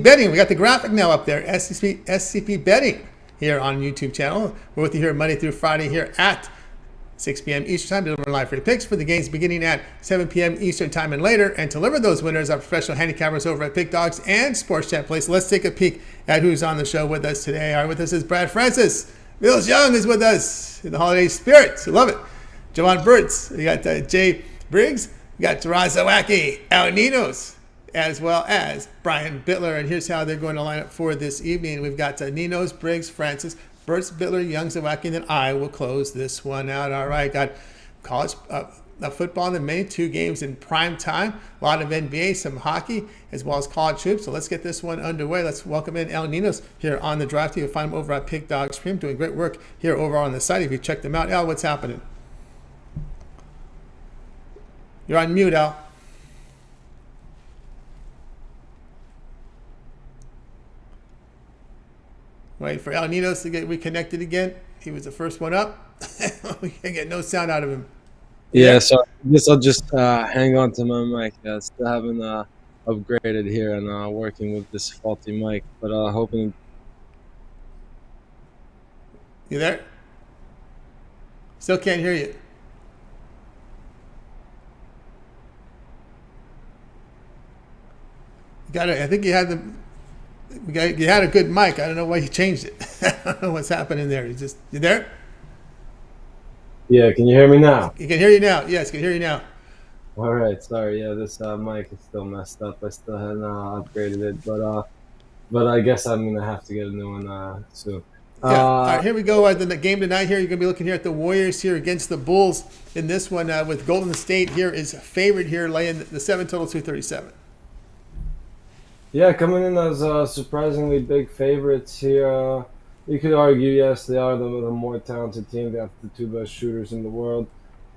Betting. We got the graphic now up there. SCP Betting here on YouTube channel. We're with you here Monday through Friday here at 6 p.m. Eastern Time, delivering live free picks for the games beginning at 7 p.m. Eastern Time and later, and deliver those winners, our professional handicappers over at Pick Dogs and Sports Chat Place. Let's take a peek at who's on the show with us today. All right, with us is Brad Francis. Millz Young is with us in the holiday spirit. I love it. Jovan Burts. We got Jay Briggs. We got Zawacky, Ninos, as well as Brian Bitler. And here's how they're going to line up for this evening. We've got Ninos, Briggs, Francis, Burts, Bitler, Young, Zawacky, and then I will close this one out. All right, got college football in the main, 2 games in prime time, a lot of NBA, some hockey, as well as college hoops. So let's get this one underway. Let's welcome in Ninos here on the drive. You'll find him over at Pick Dog Stream, doing great work here over on the site. If you check them out, what's happening? You're on mute, Al. Wait for Ninos to get reconnected again. He was the first one up. We can get no sound out of him. Yeah, so I guess I'll just hang on to my mic. Still haven't upgraded here and working with this faulty mic, but hoping. You there? Still can't hear you. I think you had you had a good mic. I don't know why you changed it. I don't know what's happening there. You there? Yeah, can you hear me now? You can hear you now. Yes, can hear you now. All right, sorry. Yeah, this mic is still messed up. I still haven't upgraded it, but I guess I'm gonna have to get a new one soon. Yeah. All right, here we go. The game tonight here, you're going to be looking here at the Warriors here against the Bulls in this one with Golden State here is favored here, laying the 7 total 237. Yeah, coming in as surprisingly big favorites here. You could argue, yes, they are the more talented team. They have the 2 best shooters in the world.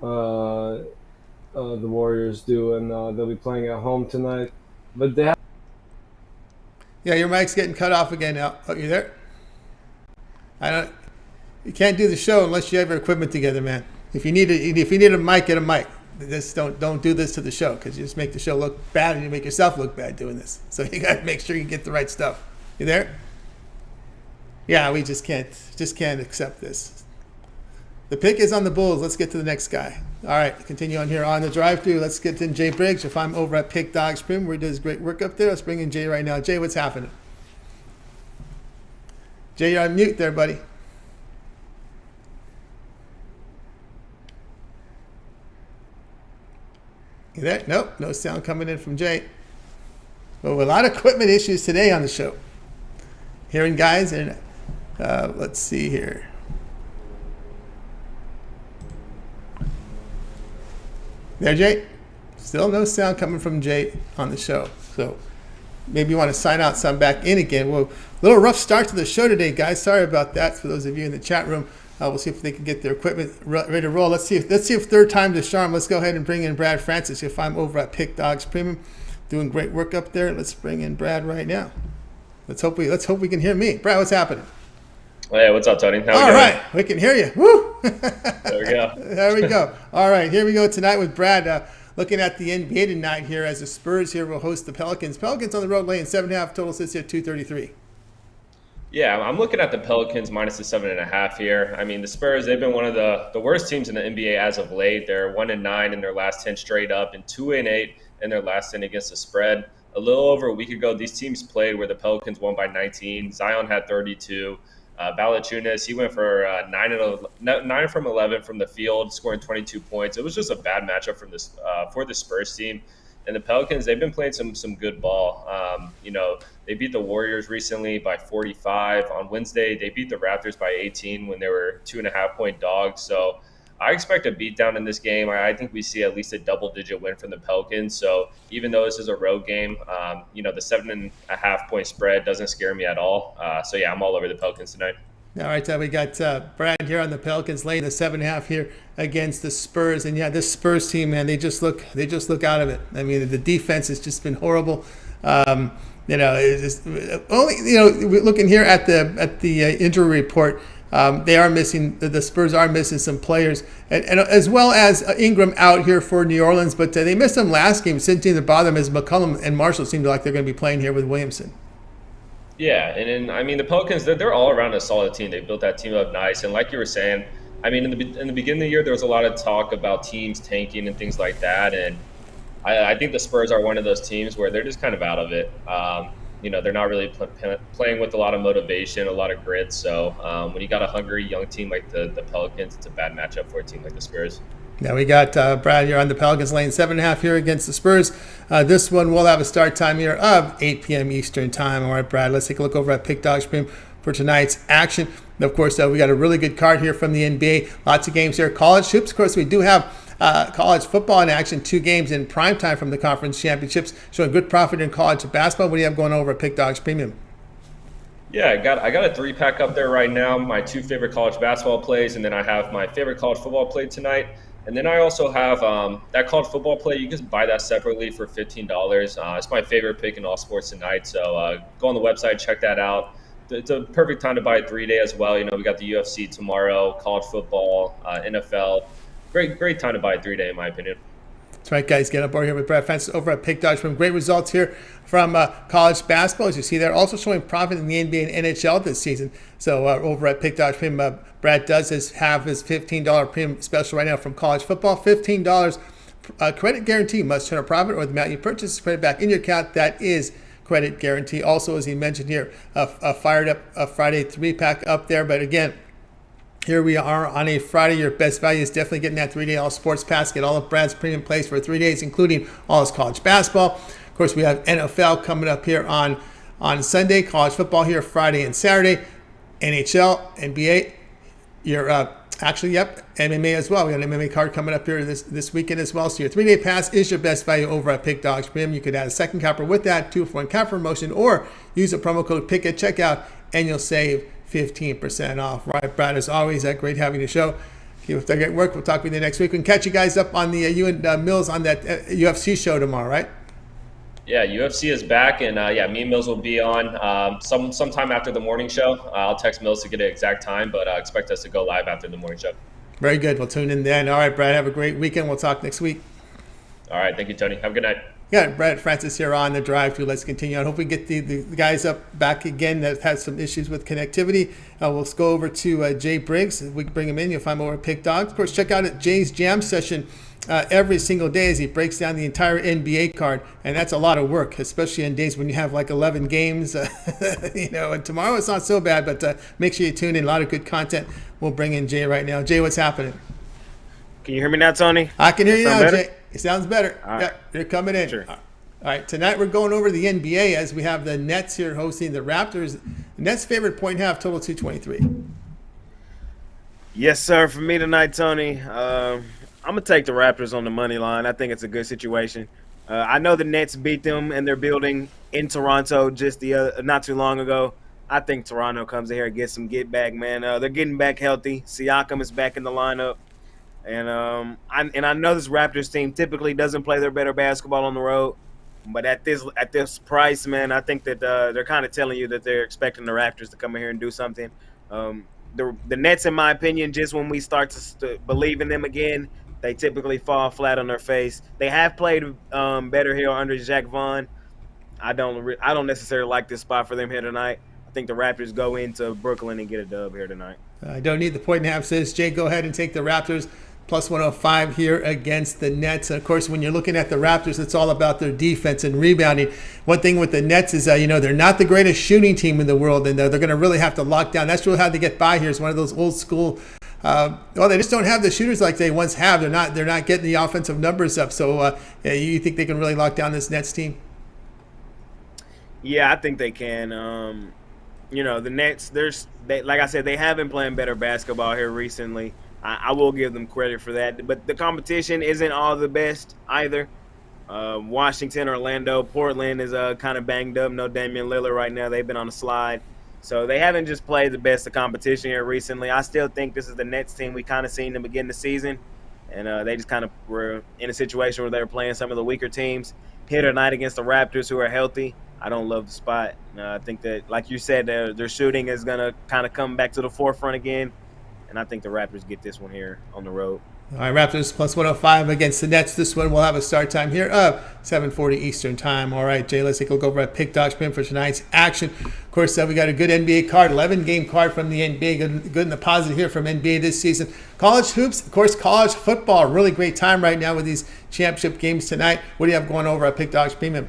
The Warriors do, and they'll be playing at home tonight. But they have... Yeah, your mic's getting cut off again now. Oh, you there? You can't do the show unless you have your equipment together, man. If you need a mic, get a mic. Just don't do this to the show, because you just make the show look bad and you make yourself look bad doing this. So you got to make sure you get the right stuff. You there? Yeah, we just can't accept this. The pick is on the Bulls. Let's get to the next guy. All right, continue on here on the drive-thru. Let's get to Jay Briggs. If I'm over at Pick Dog Stream, where he does great work up there. Let's bring in Jay right now. Jay, what's happening? Jay, you're on mute there, buddy. You there? Nope, no sound coming in from Jay. Well, a lot of equipment issues today on the show. Hearing guys, and let's see here. There, Jay? Still no sound coming from Jay on the show. So maybe you want to sign out, sign back in again. Well, a little rough start to the show today, guys. Sorry about that for those of you in the chat room. We'll see if they can get their equipment ready to roll. Let's see if third time's the charm. Let's go ahead and bring in Brad Francis. If I'm over at Pick Dogs Premium, doing great work up there. Let's bring in Brad right now. Let's hope we can hear me. Brad, what's happening? Hey, what's up, Tony? All right, we can hear you. Woo! There we go. There we go. All right, here we go tonight with Brad. Looking at the NBA tonight here as the Spurs here will host the Pelicans. Pelicans on the road laying 7.5, total sits here at 233. Yeah, I'm looking at the Pelicans minus the 7.5 here. I mean, the Spurs, they've been one of the worst teams in the NBA as of late. They're 1-9 in their last 10 straight up and 2-8 in their last 10 against the spread. A little over a week ago, these teams played where the Pelicans won by 19. Zion had 32. Valanciunas, he went for 9 from 11 from the field, scoring 22 points. It was just a bad matchup for the Spurs team. And the Pelicans, they've been playing some good ball. They beat the Warriors recently by 45. On Wednesday, they beat the Raptors by 18 when they were 2.5-point dogs. So I expect a beatdown in this game. I think we see at least a double-digit win from the Pelicans. So even though this is a road game, the 7.5-point spread doesn't scare me at all. So yeah, I'm all over the Pelicans tonight. All right, we got Brad here on the Pelicans laying the 7.5 here against the Spurs, and yeah, this Spurs team, man, they just look out of it. I mean, the defense has just been horrible. It's just looking here at the injury report, they are missing. The Spurs are missing some players, and as well as Ingram out here for New Orleans, but they missed them last game. Sitting to the bottom as McCollum and Marshall seem like they're going to be playing here with Williamson. Yeah, and I mean the Pelicans, they're all around a solid team. They built that team up nice, and like you were saying, I mean in the beginning of the year there was a lot of talk about teams tanking and things like that, and I think the Spurs are one of those teams where they're just kind of out of it. They're not really playing with a lot of motivation, a lot of grit. So when you got a hungry young team like the Pelicans, it's a bad matchup for a team like the Spurs. Now we got Brad here on the Pelicans laying 7.5 here against the Spurs. This one will have a start time here of 8 p.m. Eastern time. All right, Brad, let's take a look over at Pick Dog Stream for tonight's action. And of course, we got a really good card here from the NBA. Lots of games here. College hoops, of course, we do have college football in action. 2 games in prime time from the conference championships, showing good profit in college basketball. What do you have going over at Pick Dogs Premium? Yeah, I got a 3-pack up there right now. My 2 favorite college basketball plays, and then I have my favorite college football play tonight. And then I also have that college football play. You can buy that separately for $15. It's my favorite pick in all sports tonight. So go on the website, check that out. It's a perfect time to buy a 3-day as well. We got the UFC tomorrow, college football, NFL. Great time to buy a 3-day, in my opinion. That's right, guys. Get on board here with Brad Francis over at Pick Dodge. From great results here from college basketball, as you see there. Also showing profit in the NBA and NHL this season. So over at Pick Dodge Premium, Brad does have his $15 premium special right now from college football. $15 credit guarantee. Must turn a profit or the amount you purchase is credit back in your account. That is credit guarantee. Also, as he mentioned here, a fired up Friday 3-pack up there. But again, here we are on a Friday. Your best value is definitely getting that 3-day all sports pass. Get all of Brad's premium plays for 3 days, including all his college basketball. Of course, we have NFL coming up here on Sunday. College football here Friday and Saturday. NHL, NBA. MMA as well. We got an MMA card coming up here this weekend as well. So your 3-day pass is your best value over at Pick Dogs Premium. You could add a second capper with that, 2-for-1 capper promotion, or use the promo code PICK at checkout, and you'll save 15% off. Right, Brad, as always, great having you show. Keep up the great work. We'll talk with you next week. We can catch you guys up on the you and Millz on that UFC show tomorrow, right? Yeah, UFC is back, and me and Millz will be on sometime after the morning show. I'll text Millz to get an exact time, but expect us to go live after the morning show. Very good. We'll tune in then. All right, Brad, have a great weekend. We'll talk next week. All right, thank you, Tony. Have a good night. Yeah, Brad Francis here on the drive through. Let's continue on. Hope we get the guys back again that had some issues with connectivity. We'll go over to Jay Briggs. We can bring him in. You'll find him over at Pick Dogs. Of course, check out Jay's Jam session every single day as he breaks down the entire NBA card. And that's a lot of work, especially on days when you have like 11 games. And tomorrow it's not so bad, but make sure you tune in. A lot of good content. We'll bring in Jay right now. Jay, what's happening? Can you hear me now, Tony? I can hear you now, better? Jay. It sounds better. All right. Yeah, you're coming in. Sure. All right, tonight we're going over the NBA as we have the Nets here hosting the Raptors. The Nets' favorite point half, total 223. Yes, sir. For me tonight, Tony, I'm going to take the Raptors on the money line. I think it's a good situation. I know the Nets beat them in their building in Toronto just not too long ago. I think Toronto comes in here and gets some get back, man. They're getting back healthy. Siakam is back in the lineup. And I know this Raptors team typically doesn't play their better basketball on the road, but at this price, man, I think that they're kind of telling you that they're expecting the Raptors to come in here and do something. The Nets, in my opinion, just when we start to believe in them again, they typically fall flat on their face. They have played better here under Jacques Vaughn. I don't necessarily like this spot for them here tonight. I think the Raptors go into Brooklyn and get a dub here tonight. I don't need the point and a half, says Jay. Go ahead and take the Raptors. Plus 105 here against the Nets. And of course, when you're looking at the Raptors, it's all about their defense and rebounding. One thing with the Nets is, they're not the greatest shooting team in the world, and they're going to really have to lock down. That's really how they get by here. It's one of those old school. They just don't have the shooters like they once have. They're not getting the offensive numbers up. So you think they can really lock down this Nets team? Yeah, I think they can. The Nets, like I said, they have been playing better basketball here recently. I will give them credit for that. But the competition isn't all the best either. Washington, Orlando, Portland is kind of banged up. No Damian Lillard right now. They've been on a slide. So they haven't just played the best of competition here recently. I still think this is the Nets team we kind of seen to begin the season. And they just kind of were in a situation where they were playing some of the weaker teams. Here tonight against the Raptors, who are healthy. I don't love the spot. I think that, like you said, their shooting is going to kind of come back to the forefront again. And I think the Raptors get this one here on the road. All right, Raptors plus 105 against the Nets. This one will have a start time here of 7:40 Eastern time. All right, Jay, let's take a look over at Pick Dodge Pin for tonight's action. Of course, we got a good NBA card, 11-game card from the NBA. Good in the positive here from NBA this season. College hoops, of course, college football. Really great time right now with these championship games tonight. What do you have going over at Pick Dodge Premium?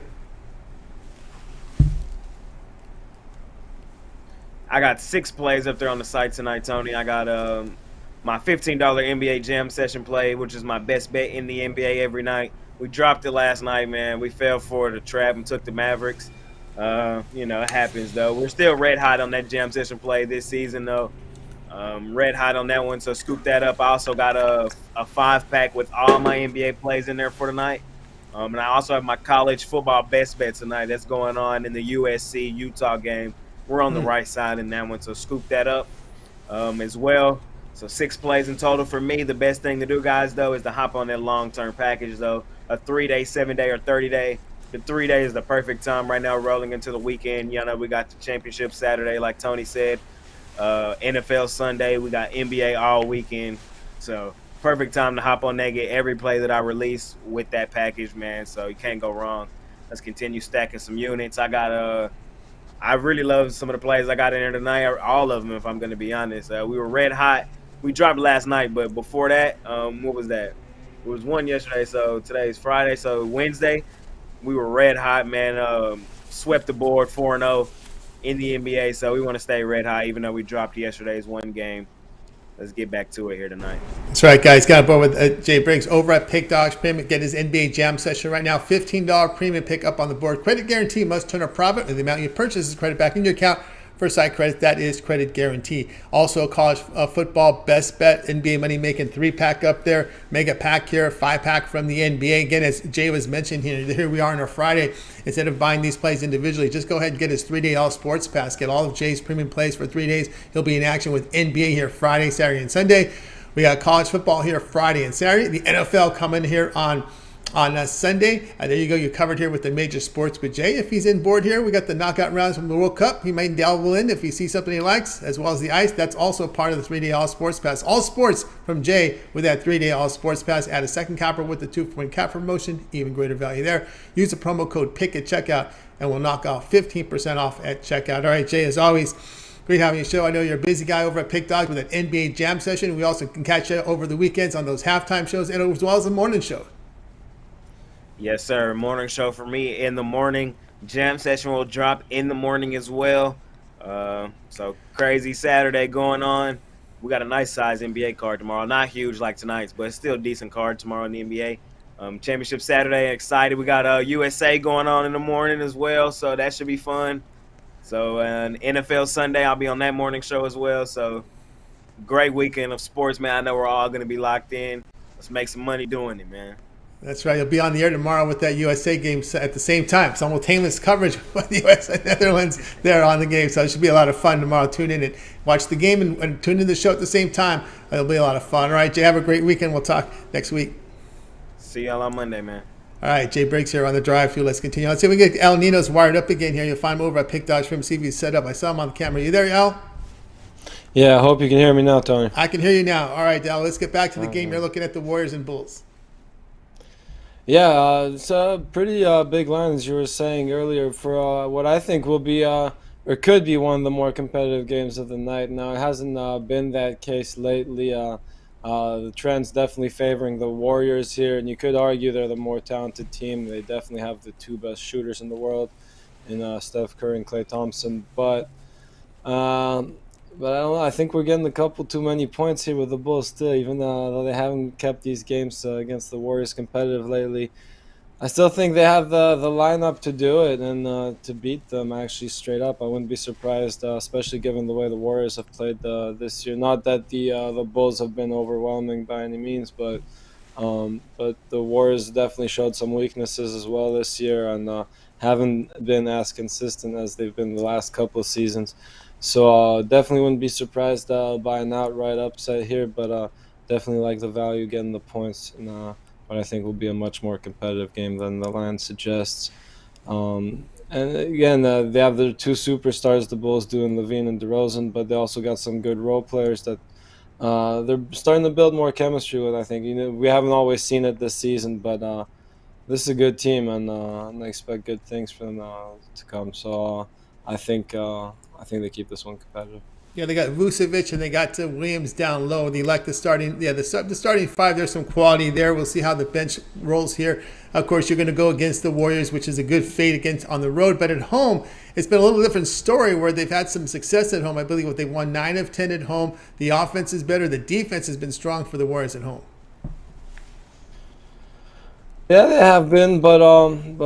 I got 6 plays up there on the site tonight, Tony. I got my $15 NBA Jam Session play, which is my best bet in the NBA every night. We dropped it last night, man. We fell for the trap and took the Mavericks. It happens, though. We're still red hot on that Jam Session play this season, though. Red hot on that one, so scoop that up. I also got a 5-pack with all my NBA plays in there for tonight. And I also have my college football best bet tonight that's going on in the USC-Utah game. We're on the right side in that one, so scoop that up as well. So 6 plays in total for me. The best thing to do, guys, though, is to hop on that long-term package, though. A 3-day, 7-day, or 30-day. The 3-day is the perfect time right now, rolling into the weekend. We got the championship Saturday, like Tony said. NFL Sunday. We got NBA all weekend. So perfect time to hop on that, get every play that I release with that package, man. So you can't go wrong. Let's continue stacking some units. I really love some of the plays I got in there tonight, all of them, if I'm going to be honest. We were red hot. We dropped last night, but before that, what was that? It was one yesterday, so today's Friday. So Wednesday, we were red hot, man. Swept the board 4-0 in the NBA, so we want to stay red hot, even though we dropped yesterday's one game. Let's get back to it here tonight. That's right, guys. Got a board with Jay Briggs over at Pick Dodge Premium. Get his NBA Jam Session right now. $15 premium pick up on the board. Credit guarantee must turn a profit, and the amount you purchase is credit back in your account. First side credit, that is credit guarantee. Also, college football best bet, NBA money making 3-pack up there. Mega pack here, 5-pack from the NBA. Again, as Jay was mentioning here we are on our Friday. Instead of buying these plays individually, just go ahead and get his 3-day all sports pass. Get all of Jay's premium plays for 3 days. He'll be in action with NBA here Friday, Saturday, and Sunday. We got college football here Friday and Saturday. The NFL coming here on Sunday. There you go. You're covered here with the major sports with Jay. If he's in board here, we got the knockout rounds from the World Cup. He might delve in if he sees something he likes, as well as the ice. That's also part of the 3-day all sports pass. All sports from Jay with that 3-day all sports pass. Add a second capper with the 2-point cap promotion. Even greater value there. Use the promo code PICK at checkout, and we'll knock off 15% off at checkout. All right, Jay, as always, great having you show. I know you're a busy guy over at Pick Dodge with an NBA Jam Session. We also can catch you over the weekends on those halftime shows and as well as the morning show. Yes, sir. Morning show for me in the morning. Jam Session will drop in the morning as well. So crazy Saturday going on. We got a nice size NBA card tomorrow. Not huge like tonight's, but it's still a decent card tomorrow in the NBA. Championship Saturday, excited. We got USA going on in the morning as well, so that should be fun. So NFL Sunday, I'll be on that morning show as well. So great weekend of sports, man. I know we're all going to be locked in. Let's make some money doing it, man. That's right. You'll be on the air tomorrow with that USA game at the same time. Simultaneous coverage with the US and Netherlands there on the game. So it should be a lot of fun tomorrow. Tune in and watch the game and tune in the show at the same time. It'll be a lot of fun. All right, Jay, have a great weekend. We'll talk next week. See y'all on Monday, man. All right, Jay Briggs here on the drive through. Let's continue. Let's see if we can get El Ninos wired up again here. You'll find him over at Pick Dodge Film. See if he's set up. I saw him on the camera. You there, El? Yeah, I hope you can hear me now, Tony. I can hear you now. All right, El, let's get back to the game. You're looking at the Warriors and Bulls. Yeah, it's a pretty big line, as you were saying earlier, for what I think will be, or could be, one of the more competitive games of the night. Now, it hasn't been that case lately. The trend's definitely favoring the Warriors here, and you could argue they're the more talented team. They definitely have the 2 best shooters in the world in Steph Curry and Klay Thompson. But I don't know. I think we're getting a couple too many points here with the Bulls still, even though they haven't kept these games against the Warriors competitive lately. I still think they have the lineup to do it and to beat them actually straight up. I wouldn't be surprised, especially given the way the Warriors have played this year. Not that the Bulls have been overwhelming by any means, but the Warriors definitely showed some weaknesses as well this year and haven't been as consistent as they've been the last couple of seasons. So definitely wouldn't be surprised by an outright upset here, but definitely like the value getting the points, and what I think will be a much more competitive game than the line suggests. And again, they have their 2 superstars, the Bulls do, in Levine and DeRozan, but they also got some good role players that they're starting to build more chemistry with. I think we haven't always seen it this season, but this is a good team, and I expect good things for them to come. So I think they keep this one competitive. Yeah, they got Vucevic and they got Williams down low. They like the starting. Yeah, the starting five. There's some quality there. We'll see how the bench rolls here. Of course, you're going to go against the Warriors, which is a good fate against on the road. But at home, it's been a little different story where they've had some success at home. I believe they've won 9 of 10 at home. The offense is better. The defense has been strong for the Warriors at home. Yeah, they have been, but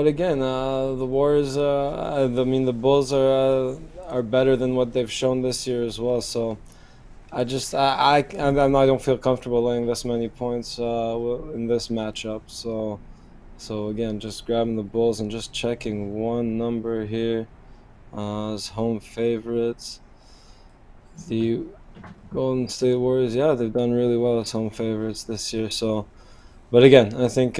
again, the Warriors. The Bulls are better than what they've shown this year as well. So I don't feel comfortable laying this many points in this matchup. So again, just grabbing the Bulls and just checking one number here as home favorites. The Golden State Warriors, yeah, they've done really well as home favorites this year. So, but again, I think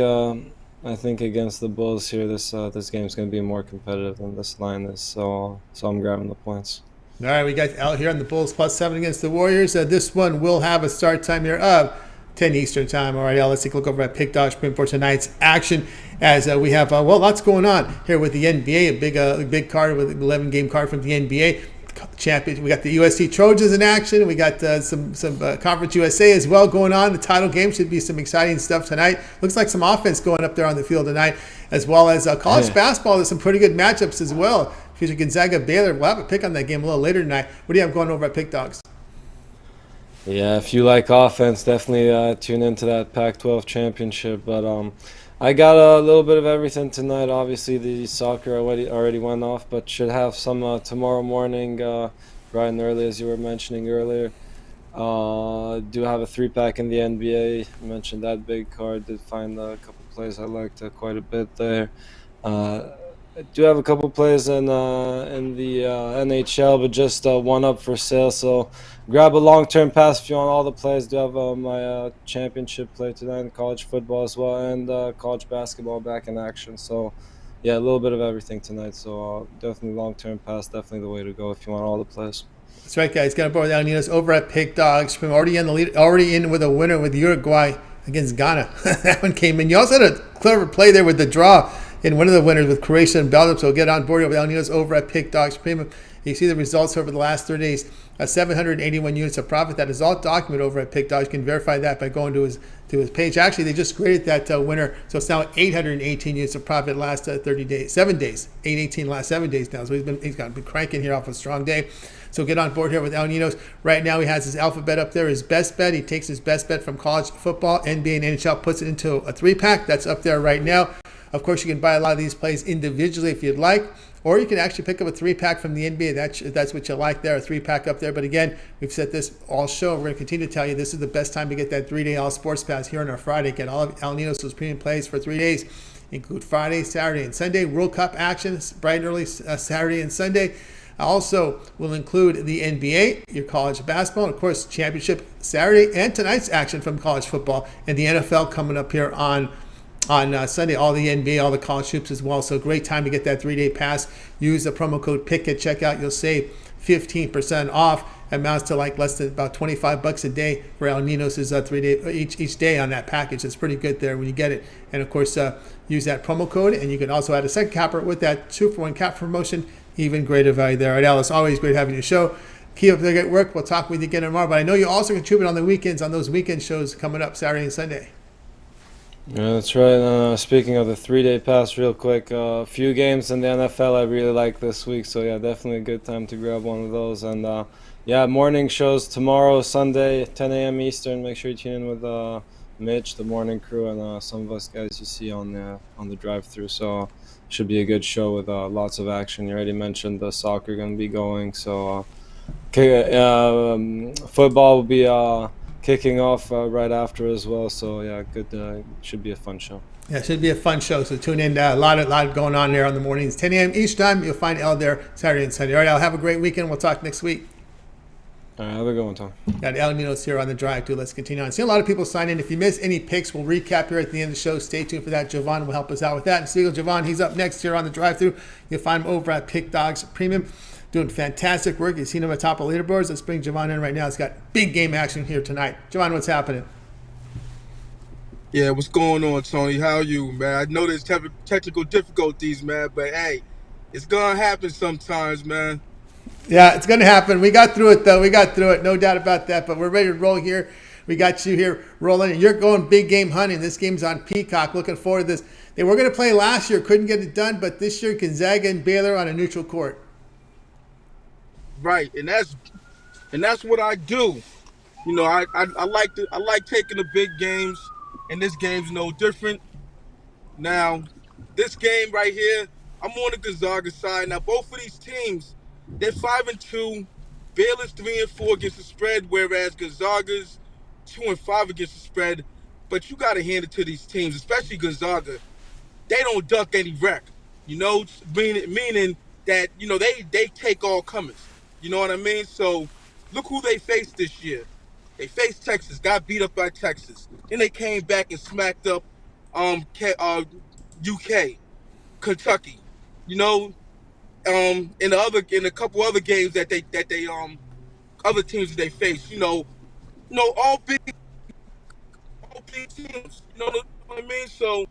against the Bulls here, this game's going to be more competitive than this line is. So I'm grabbing the points. All right, we got out here on the Bulls +7 against the Warriors. This one will have a start time here of 10 Eastern time. All right, Al, let's take a look over at Pick Dog Sprint for tonight's action as we have, lots going on here with the NBA, a big card with an 11-game card from the NBA. Champion. We got the USC Trojans in action. We got some Conference USA as well going on. The title game should be some exciting stuff tonight. Looks like some offense going up there on the field tonight, as well as college basketball. There's some pretty good matchups as well. Future Gonzaga, Baylor. We'll have a pick on that game a little later tonight. What do you have going over at Pick Dogs? Yeah, if you like offense, definitely tune into that Pac-12 championship. But I got a little bit of everything tonight. Obviously, the soccer already went off, but should have some tomorrow morning, bright and early, as you were mentioning earlier. Do have a 3-pack in the NBA. I mentioned that big card. Did find a couple plays I liked quite a bit there. I do have a couple plays in the NHL, but just one up for sale. So grab a long-term pass if you want all the plays. Do have my championship play tonight in college football as well, and college basketball back in action. So yeah, a little bit of everything tonight. So definitely long-term pass, definitely the way to go if you want all the plays. That's right, guys. Got to borrow down Ninos over at Pick Dogs. Already in the lead, already in with a winner with Uruguay against Ghana. That one came in. You also had a clever play there with the draw in one of the winners with Croatia and Belgium. So get on board with El Ninos over at Pick Dogs Premium. You see the results over the last 30 days. 781 units of profit. That is all documented over at Pick Dogs. You can verify that by going to his page. Actually, they just graded that winner, so it's now 818 units of profit last 30 days, 7 days, 818 last 7 days now. So he's got been cranking here off a strong day. So get on board here with El Ninos. Right now he has his alphabet up there, his best bet. He takes his best bet from college football, NBA, and NHL, puts it into a 3-pack. That's up there right now. Of course, you can buy a lot of these plays individually if you'd like, or you can actually pick up a 3-pack from the NBA. That's what you like there, a 3-pack up there. But again, we've said this all show. We're going to continue to tell you this is the best time to get that 3-day all sports pass here on our Friday. Get all of El Ninos' premium plays for 3 days. Include Friday, Saturday, and Sunday. World Cup action, bright and early Saturday and Sunday. Also, will include the NBA, your college basketball, and of course, championship Saturday, and tonight's action from college football, and the NFL coming up here on Sunday, all the NBA, all the college hoops as well. So great time to get that 3-day pass. Use the promo code PICK at checkout. You'll save 15% off. Amounts to like less than about $25 a day for El Ninos' 3-day each day on that package. It's pretty good there when you get it. And of course, use that promo code, and you can also add a second capper with that 2-for-1 cap promotion. Even greater value there. All right, Alice, always great having your show. Keep up the great work. We'll talk with you again tomorrow. But I know you also contribute on the weekends, on those weekend shows coming up Saturday and Sunday. Yeah, that's right. Speaking of the 3-day pass, real quick, a few games in the NFL I really like this week. So yeah, definitely a good time to grab one of those. And yeah, morning shows tomorrow, Sunday, 10 a.m. Eastern. Make sure you tune in with Mitch, the morning crew, and some of us guys you see on the drive-through. So should be a good show with lots of action. You already mentioned the soccer going to be going. So football will be kicking off right after as well. So yeah, good. Should be a fun show. Yeah, it should be a fun show. So tune in. A lot going on there on the mornings. 10 a.m. each time. You'll find El there Saturday and Sunday. All right, Al, have a great weekend. We'll talk next week. All right, have a good one, Tom. Got El Ninos here on the drive, too. Let's continue on. See a lot of people sign in. If you miss any picks, we'll recap here at the end of the show. Stay tuned for that. Jovan will help us out with that. And Siegel Jovan, he's up next here on the drive-thru. You'll find him over at Pick Dogs Premium. doing fantastic work. You've seen him at top of leaderboards. Let's bring Jovan in right now. He's got big game action here tonight. Jovan, what's happening? Yeah, what's going on, Tony? How are you, man? I know there's technical difficulties, man, but hey, it's gonna happen sometimes, man. Yeah, it's gonna happen. We got through it, though. We got through it, no doubt about that. But we're ready to roll here. We got you here rolling, and you're going big game hunting. This game's on Peacock. Looking forward to this. They were going to play last year, couldn't get it done, but this year Gonzaga and Baylor on a neutral court. Right, and that's what I do. You know, I like taking the big games, and this game's no different. Now, this game right here, I'm on the Gonzaga side. Now, both of these teams, they're 5-2. Baylor's 3-4 against the spread, whereas Gonzaga's 2-5 against the spread. But you got to hand it to these teams, especially Gonzaga. They don't duck any wreck, you know, meaning that, you know, they take all comers. You know what I mean? So look who they faced this year. They faced Texas, got beat up by Texas. Then they came back and smacked up UK, Kentucky. You know, in a couple other games that they other teams that they faced. You know, all big teams. You know what I mean? So,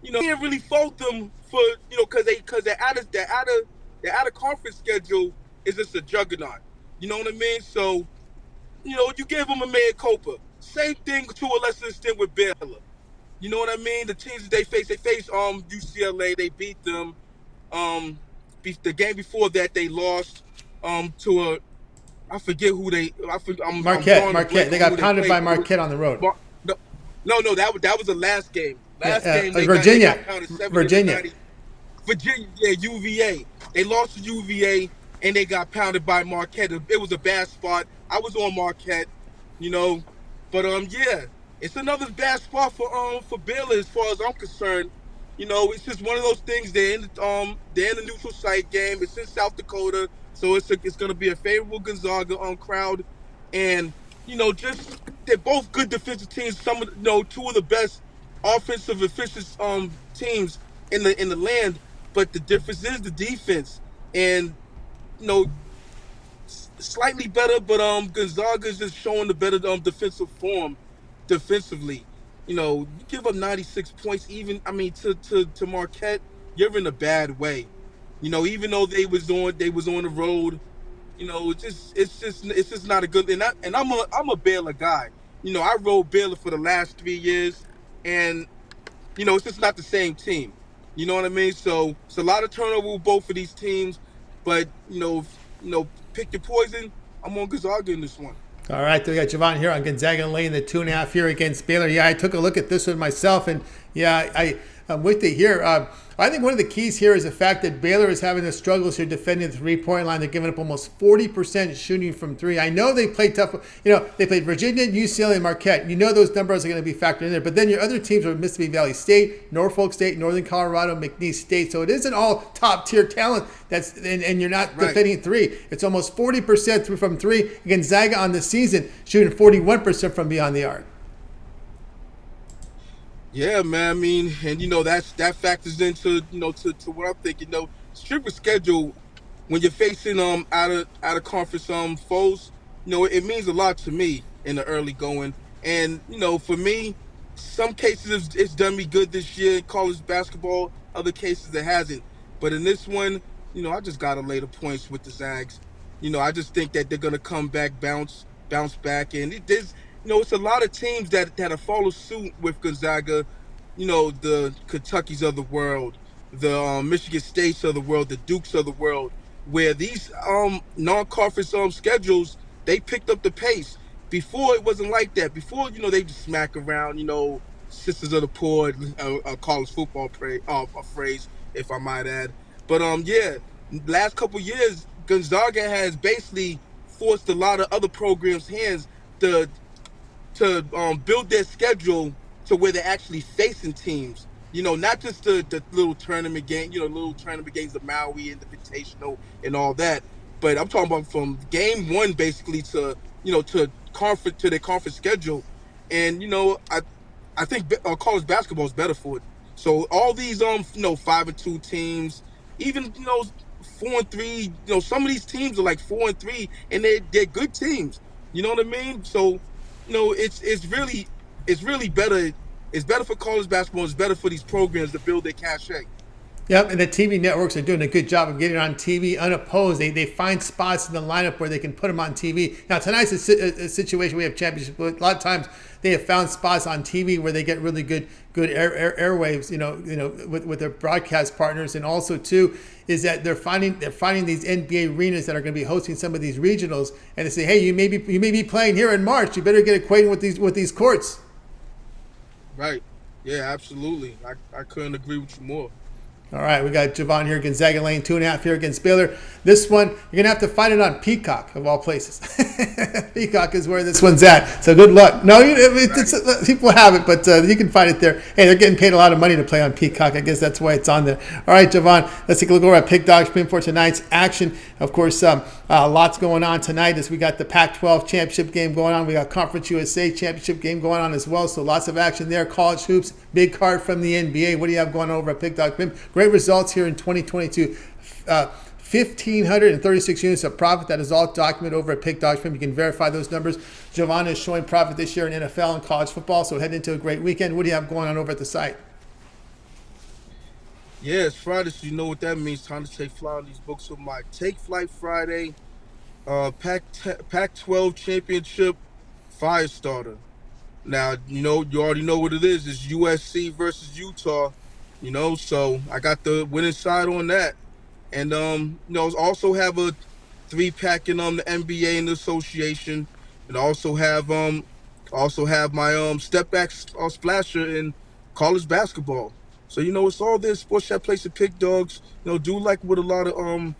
you know, you can't really fault them for, you know, because their out of conference schedule is just a juggernaut. You know what I mean? So, you know, you give them a mea culpa. Same thing to a lesser extent with Baylor. You know what I mean? The teams that they faced UCLA. They beat them. The game before that they lost to I forget who they. Marquette. They got pounded by Marquette on the road. No, that was the last game. Game Virginia. Virginia, yeah, UVA. They lost to UVA and they got pounded by Marquette. It was a bad spot. I was on Marquette, you know, but yeah, it's another bad spot for Baylor as far as I'm concerned. You know, it's just one of those things. They're in the neutral site game. It's in South Dakota, so it's going to be a favorable Gonzaga crowd, and you know, just they're both good defensive teams. Two of the best offensive efficient teams in the land, but the difference is the defense, and you know, slightly better, but Gonzaga is just showing the better defensive form defensively. You know, you give up 96 points, to Marquette, you're in a bad way. You know, even though they was on the road, you know, it's just not a good. And I'm a Baylor guy. You know, I rode Baylor for the last 3 years, and you know, it's just not the same team. You know what I mean? So it's a lot of turnover with both of these teams, but you know, pick your poison. I'm on Gonzaga in this one. All right, we got Jovan here on Gonzaga laying the 2.5 here against Baylor. Yeah, I took a look at this one myself, and yeah, I'm with you here. I think one of the keys here is the fact that Baylor is having the struggles here defending the three-point line. They're giving up almost 40% shooting from three. I know they played tough. You know, they played Virginia, UCLA, and Marquette. You know those numbers are going to be factored in there. But then your other teams are Mississippi Valley State, Norfolk State, Northern Colorado, McNeese State. So it isn't all top-tier talent. And you're not defending three. It's almost 40% from three. Gonzaga on the season shooting 41% from beyond the arc. Yeah, man. I mean, and you know that factors into to what I'm thinking. You know, stricter schedule when you're facing out of conference foes. You know, it means a lot to me in the early going. And you know, for me, some cases it's done me good this year in college basketball. Other cases it hasn't. But in this one, you know, I just gotta lay the points with the Zags. You know, I just think that they're gonna come back, bounce back, and you know, it's a lot of teams that have followed suit with Gonzaga. You know, the Kentuckys of the world, the Michigan States of the world, the Dukes of the world, where these non-conference schedules, they picked up the pace. Before, it wasn't like that. Before, you know, they just smack around, you know, sisters of the poor, a college football phrase, if I might add. But, yeah, last couple years, Gonzaga has basically forced a lot of other programs' hands to build their schedule to where they're actually facing teams. You know, not just the little tournament game, you know, little tournament games, the Maui and the Invitational and all that. But I'm talking about from game one basically to, you know, to their conference schedule. And, you know, I think college basketball is better for it. So all these, you know, 5-2 teams, even, you know, 4-3. Some of these teams are like 4-3, and they're good teams. You know what I mean? So, it's really better. It's better for college basketball. It's better for these programs to build their cachet. Yep, and the TV networks are doing a good job of getting on TV unopposed. They find spots in the lineup where they can put them on TV. Now, tonight's a situation we have championship. A lot of times they have found spots on TV where they get really good airwaves, with their broadcast partners. And also, too, is that they're finding these NBA arenas that are going to be hosting some of these regionals. And they say, hey, you may be playing here in March. You better get acquainted with these courts. Right. Yeah, absolutely. I couldn't agree with you more. All right, we got Jovan here, Gonzaga Lane, 2.5 here against Bitler. This one, you're going to have to find it on Peacock, of all places. Peacock is where this one's at, so good luck. No, people have it, but you can find it there. Hey, they're getting paid a lot of money to play on Peacock. I guess that's why it's on there. All right, Jovan, let's take a look over at Pick Dog Spin for tonight's action. Of course, lots going on tonight as we got the Pac-12 championship game going on. We got Conference USA championship game going on as well, so lots of action there. College hoops, big card from the NBA. What do you have going on over at Pick Dog Spin? Great results here in 2022. 1,536 units of profit. That is all documented over at Pick Dog Spin. You can verify those numbers. Jovan is showing profit this year in NFL and college football, so head into a great weekend. What do you have going on over at the site? Yeah, it's Friday, so you know what that means. Time to take flight on these books with my Take Flight Friday, Pac-12 Championship Fire Starter. Now, you already know what it is. It's USC versus Utah. So I got the winning side on that. And, also have a 3-pack in the NBA and the association. And also have my step back splasher in college basketball. So, it's all there. Sports Chat Place to Pick Dogs. Do like what a lot of,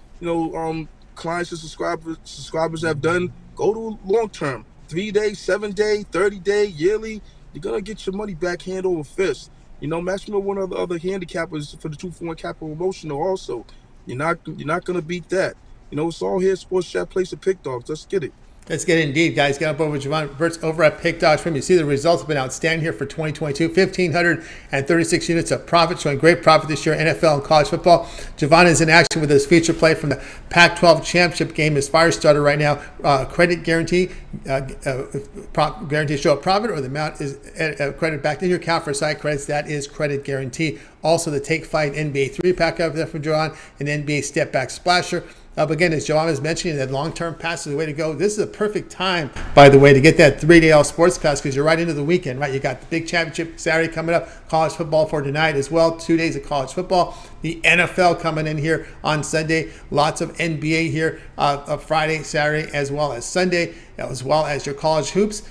clients and subscribers have done. Go to long term. 3-day, 7-day, 30-day, yearly. You're going to get your money back hand over fist. Match me with one of the other handicappers for the 2-for-1 capital promotional also. You're not going to beat that. It's all here. Sports Chat Place to Pick Dogs. Let's get it. Let's get it indeed, guys. Get up over Jovan Burts over at Pick Dog Spin. You see the results have been outstanding here for 2022. 1,536 units of profit, showing great profit this year in NFL and college football. Jovan is in action with his feature play from the Pac-12 championship game. His fire starter right now. Credit guarantee, guarantee to show a profit, or the amount is credit back in your account for side credits. That is credit guarantee. Also, the Take Flight NBA 3-pack over there from Jovan, an NBA step back splasher. But again, as Jovan was mentioning, that long-term pass is the way to go. This is a perfect time, by the way, to get that 3-day all sports pass, because you're right into the weekend, right? You got the big championship Saturday coming up, college football for tonight as well, 2 days of college football. The NFL coming in here on Sunday. Lots of NBA here Friday, Saturday, as well as Sunday, as well as your college hoops.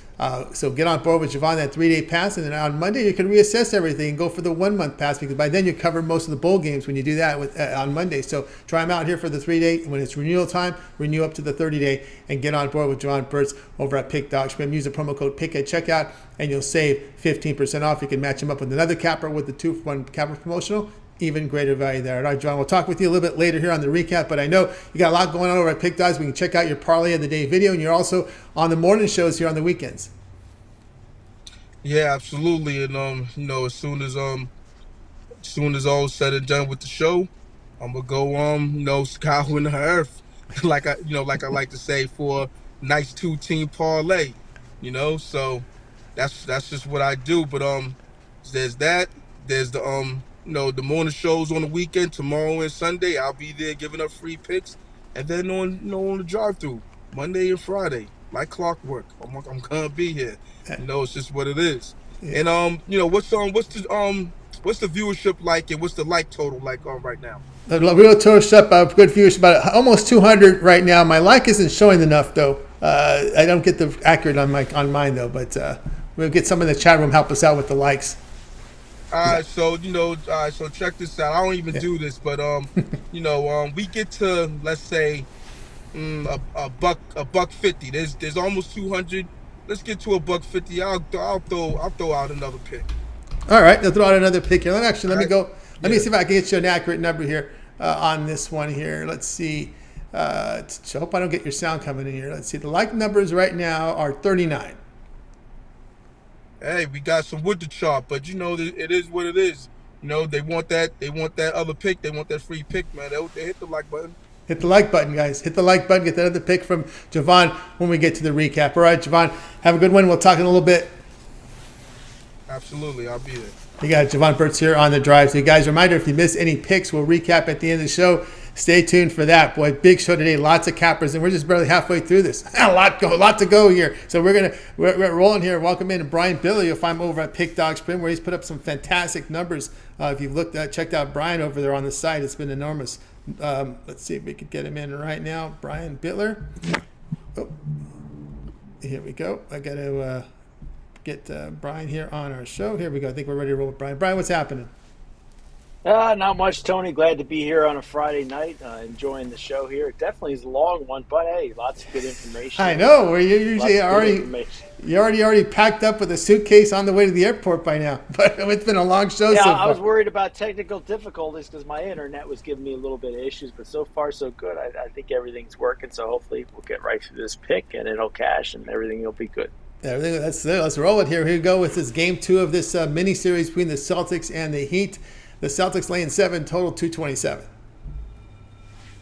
So get on board with Jovan, that 3-day pass, and then on Monday you can reassess everything and go for the 1-month pass, because by then you cover most of the bowl games when you do that on Monday. So try them out here for the 3-day. When it's renewal time, renew up to the 30-day and get on board with Jovan Burts over at Pick Dog Spin. Use the promo code PICK at checkout and you'll save 15% off. You can match them up with another capper with the 2-for-1 capper promotional. Even greater value there. All right, John, we'll talk with you a little bit later here on the recap, but I know you got a lot going on over at Pick Dogs. We can check out your parlay of the day video, and you're also on the morning shows here on the weekends. Yeah, absolutely. And as soon as all is said and done with the show, I'm gonna go sky in the earth, like I like to say, for a nice 2-team parlay. So that's just what I do. But there's that. There's the the morning shows on the weekend, tomorrow and Sunday. I'll be there giving up free picks, and then on the drive-through Monday and Friday, like clockwork. I'm gonna be here. It's just what it is. Yeah. And what's the viewership like, and what's the like total like right now? The real total good viewership, about almost 200 right now. My like isn't showing enough though. I don't get the accurate on mine though, but we'll get someone in the chat room help us out with the likes. So check this out. I don't even do this, but we get to, let's say, a buck 50. There's almost 200. Let's get to a buck 50. I'll throw out another pick. All right, I'll throw out another pick here. Let me go. Let me see if I can get you an accurate number here on this one here. Let's see. So I hope I don't get your sound coming in here. Let's see. The like numbers right now are 39. Hey, we got some wood to chop, but it is what it is. they want that other pick. They want that free pick, man. They hit the like button. Hit the like button, guys. Hit the like button. Get that other pick from Jovan when we get to the recap. All right, Jovan, have a good one. We'll talk in a little bit. Absolutely, I'll be there. You got Jovan Burts here on the drive. So, you guys, reminder, if you miss any picks, we'll recap at the end of the show. Stay tuned for that. Boy, big show today. Lots of cappers, and we're just barely halfway through this. a lot to go here. So we're rolling here. Welcome in Brian Bitler. You'll find him over at Pick Dog Sprint, where he's put up some fantastic numbers. If you've checked out Brian over there on the site, it's been enormous. Let's see if we could get him in right now. Brian Bitler. Oh, here we go. I got to get Brian here on our show. Here we go. I think we're ready to roll with Brian. Brian, what's happening? Not much, Tony. Glad to be here on a Friday night. Enjoying the show here. It definitely is a long one, but hey, lots of good information. I know. Where you usually already packed up with a suitcase on the way to the airport by now. But it's been a long show. Yeah, so far. I was worried about technical difficulties because my internet was giving me a little bit of issues, but so far so good. I think everything's working. So hopefully we'll get right through this pick and it'll cash and everything will be good. Yeah, let's roll it here. Here we go with this game 2 of this mini series between the Celtics and the Heat. The Celtics laying 7, total 227.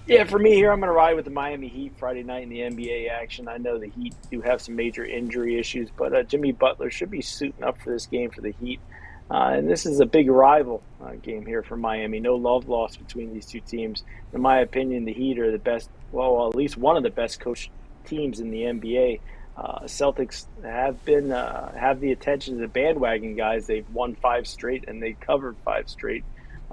Yeah, for me here, I'm going to ride with the Miami Heat Friday night in the NBA action. I know the Heat do have some major injury issues, but Jimmy Butler should be suiting up for this game for the Heat. And this is a big rival game here for Miami. No love lost between these two teams. In my opinion, the Heat are the best, well, at least one of the best coached teams in the NBA. Celtics have the attention of the bandwagon guys. They've won 5 straight and they covered 5 straight.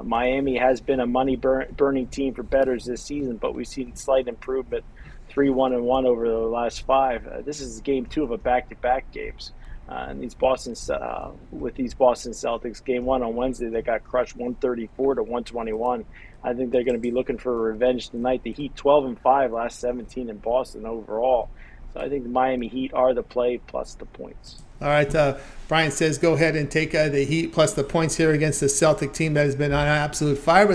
Miami has been a money-burning team for bettors this season, but we've seen slight improvement, 3-1-1 over the last 5. This is game 2 of a back-to-back games. And these Boston Celtics, game 1 on Wednesday, they got crushed 134-121. I think they're going to be looking for revenge tonight. The Heat 12-5, last 17 in Boston overall. So I think the Miami Heat are the play plus the points. All right, Brian says go ahead and take the Heat plus the points here against the Celtic team that has been on absolute fire. But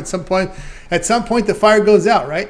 at some point, the fire goes out, right?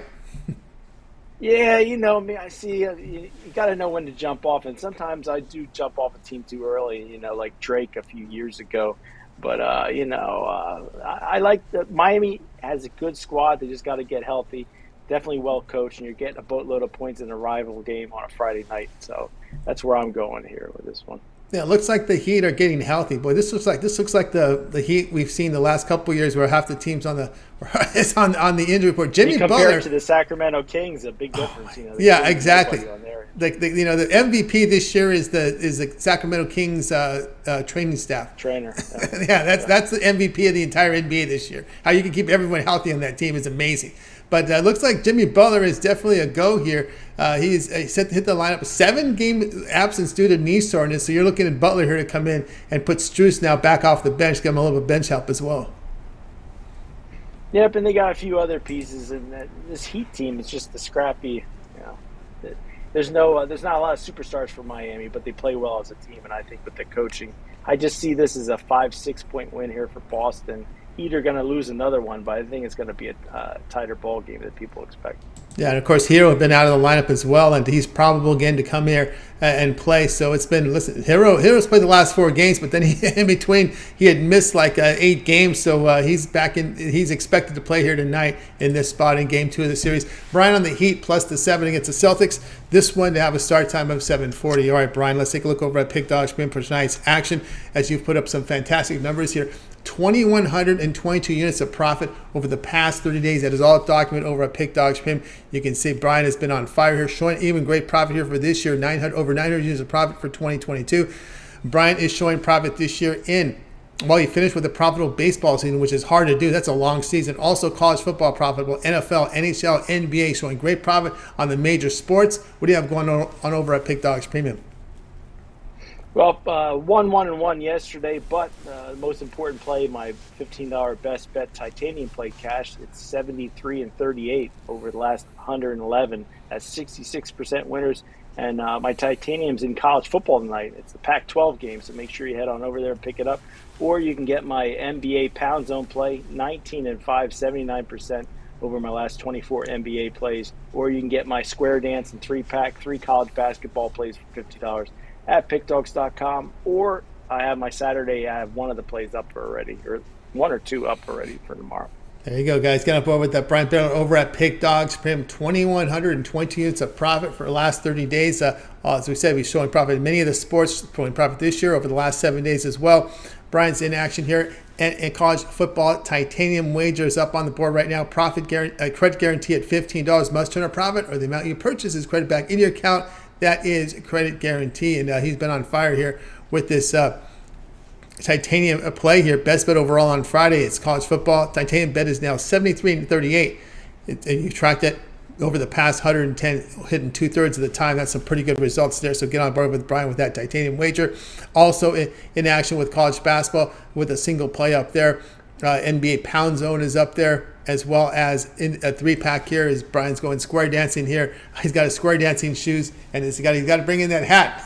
Yeah, me. I see. You got to know when to jump off, and sometimes I do jump off a team too early. Like Drake a few years ago. But I like that Miami has a good squad. They just got to get healthy. Definitely well coached, and you're getting a boatload of points in a rival game on a Friday night. So that's where I'm going here with this one. Yeah, it looks like the Heat are getting healthy. Boy, this looks like the Heat we've seen the last couple of years, where half the teams on the injury report. Jimmy Butler compared to the Sacramento Kings, a big difference. Yeah, exactly. The MVP this year is the Sacramento Kings training staff trainer. Yeah, that's the MVP of the entire NBA this year. How you can keep everyone healthy on that team is amazing. But it looks like Jimmy Butler is definitely a go here. He's set to hit the lineup. 7-game absence due to knee soreness. So you're looking at Butler here to come in and put Strus now back off the bench, give him a little bit of bench help as well. Yep, and they got a few other pieces. And this Heat team is just the scrappy. There's not a lot of superstars for Miami, but they play well as a team. And I think with the coaching, I just see this as a 5-6 point win here for Boston. Heat are going to lose another one, but I think it's going to be a tighter ball game than people expect. Yeah, and of course, Hero has been out of the lineup as well, and he's probable again to come here and play. So it's been, Hero's played the last 4 games, but then in between, he had missed like 8 games. So he's back in. He's expected to play here tonight in this spot in game 2 of the series. Brian on the Heat plus the 7 against the Celtics. This one to have a start time of 7:40. All right, Brian, let's take a look over at Pick Dog Spin for tonight's action as you've put up some fantastic numbers here. 2,122 units of profit over the past 30 days. That is all documented over at Pick Dog Spin. You can see Brian has been on fire here, showing even great profit here for this year. Over 900 units of profit for 2022. Brian is showing profit this year he finished with a profitable baseball season, which is hard to do. That's a long season. Also college football profitable, NFL, NHL, NBA, showing great profit on the major sports. What do you have going on over at Pick Dogs Premium? Well, 1-1-1 yesterday, but the most important play, my $15 best bet titanium play cash. It's 73-38 over the last 111. That's 66% winners. And my titanium's in college football tonight. It's the Pac-12 game, so make sure you head on over there and pick it up. Or you can get my NBA pound zone play, 19-5, 79% over my last 24 NBA plays. Or you can get my square dance and 3-pack, 3 college basketball plays for $50 at pickdogs.com. Or I have my Saturday, I have one of the plays up already, or one or two up already for tomorrow. There you go, guys. Get on board with that. Brian Bitler over at Pick Dogs. Pay him 2,120 units of profit for the last 30 days. As we said, we're showing profit in many of the sports, showing profit this year over the last 7 days as well. Brian's in action here. And college football titanium wagers up on the board right now. Credit guarantee at $15. Must turn a profit or the amount you purchase is credited back into your account. That is credit guarantee. And he's been on fire here with this titanium play here. Best bet overall on Friday. It's college football. Titanium bet is now 73-38. And you tracked that over the past 110, hitting 2/3 of the time. That's some pretty good results there. So get on board with Brian with that titanium wager. Also in action with college basketball with a single play up there. NBA Pound Zone is up there, as well as in a 3-pack here is Brian's going square dancing here. He's got his square dancing shoes, and he's got to bring in that hat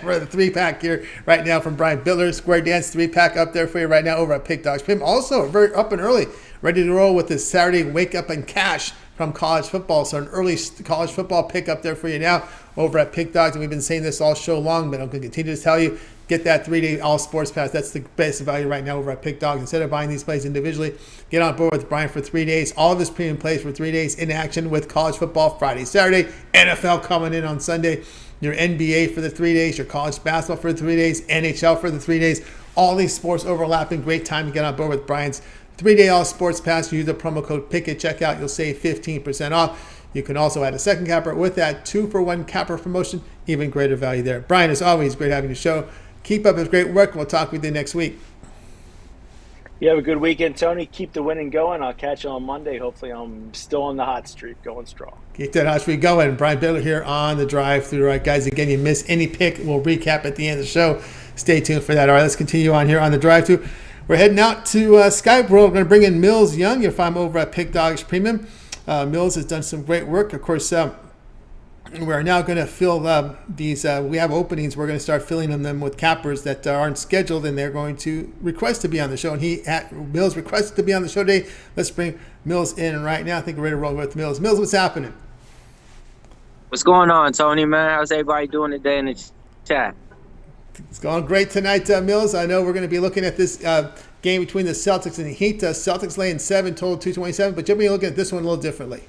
for the 3-pack here right now from Brian Bitler. Square dance 3-pack up there for you right now over at Pick Dogs. Him also very up and early, ready to roll with this Saturday wake up and cash from college football. So an early college football pick up there for you now over at Pick Dogs. And we've been saying this all show long, but I'm going to continue to tell you, get that 3-day all sports pass. That's the best value right now over at Pick Dogs. Instead of buying these plays individually, get on board with Brian for 3 days. All of his premium plays for 3 days in action with college football Friday, Saturday, NFL coming in on Sunday, your NBA for the 3 days, your college basketball for the 3 days, NHL for the 3 days. All these sports overlapping. Great time to get on board with Brian's 3-day all sports pass. Use the promo code PICK at checkout. You'll save 15% off. You can also add a second capper with that 2-for-1 capper promotion. Even greater value there. Brian, as always, great having you show. Keep up his great work. We'll talk with you next week. You have a good weekend, Tony. Keep the winning going. I'll catch you on Monday. Hopefully I'm still on the hot streak, going strong. Keep that hot streak going. Brian Bitler here on the drive-thru. All right, guys, again, you miss any pick, we'll recap at the end of the show. Stay tuned for that. All right, let's continue on here on the drive-thru. We're heading out to Skype World. We're going to bring in Millz Young. You'll find him over at Pick Dogs Premium. Millz has done some great work. Of course, we're now going to fill these. We have openings. We're going to start filling them with cappers that aren't scheduled, and they're going to request to be on the show. And Millz requested to be on the show today. Let's bring Millz in right now. I think we're ready to roll with Millz. Millz, what's happening? What's going on, Tony, man? How's everybody doing today in the chat? It's going great tonight, Millz. I know we're going to be looking at this game between the Celtics and the Heat. Celtics laying 7, total 227, but you'll be looking at this one a little differently.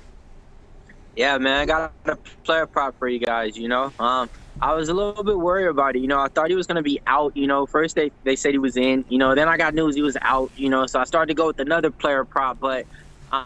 Yeah, man, I got a player prop for you guys, you know. I was a little bit worried about it, you know. I thought he was going to be out, you know. First they said he was in, you know. Then I got news he was out, you know. So I started to go with another player prop, but I'm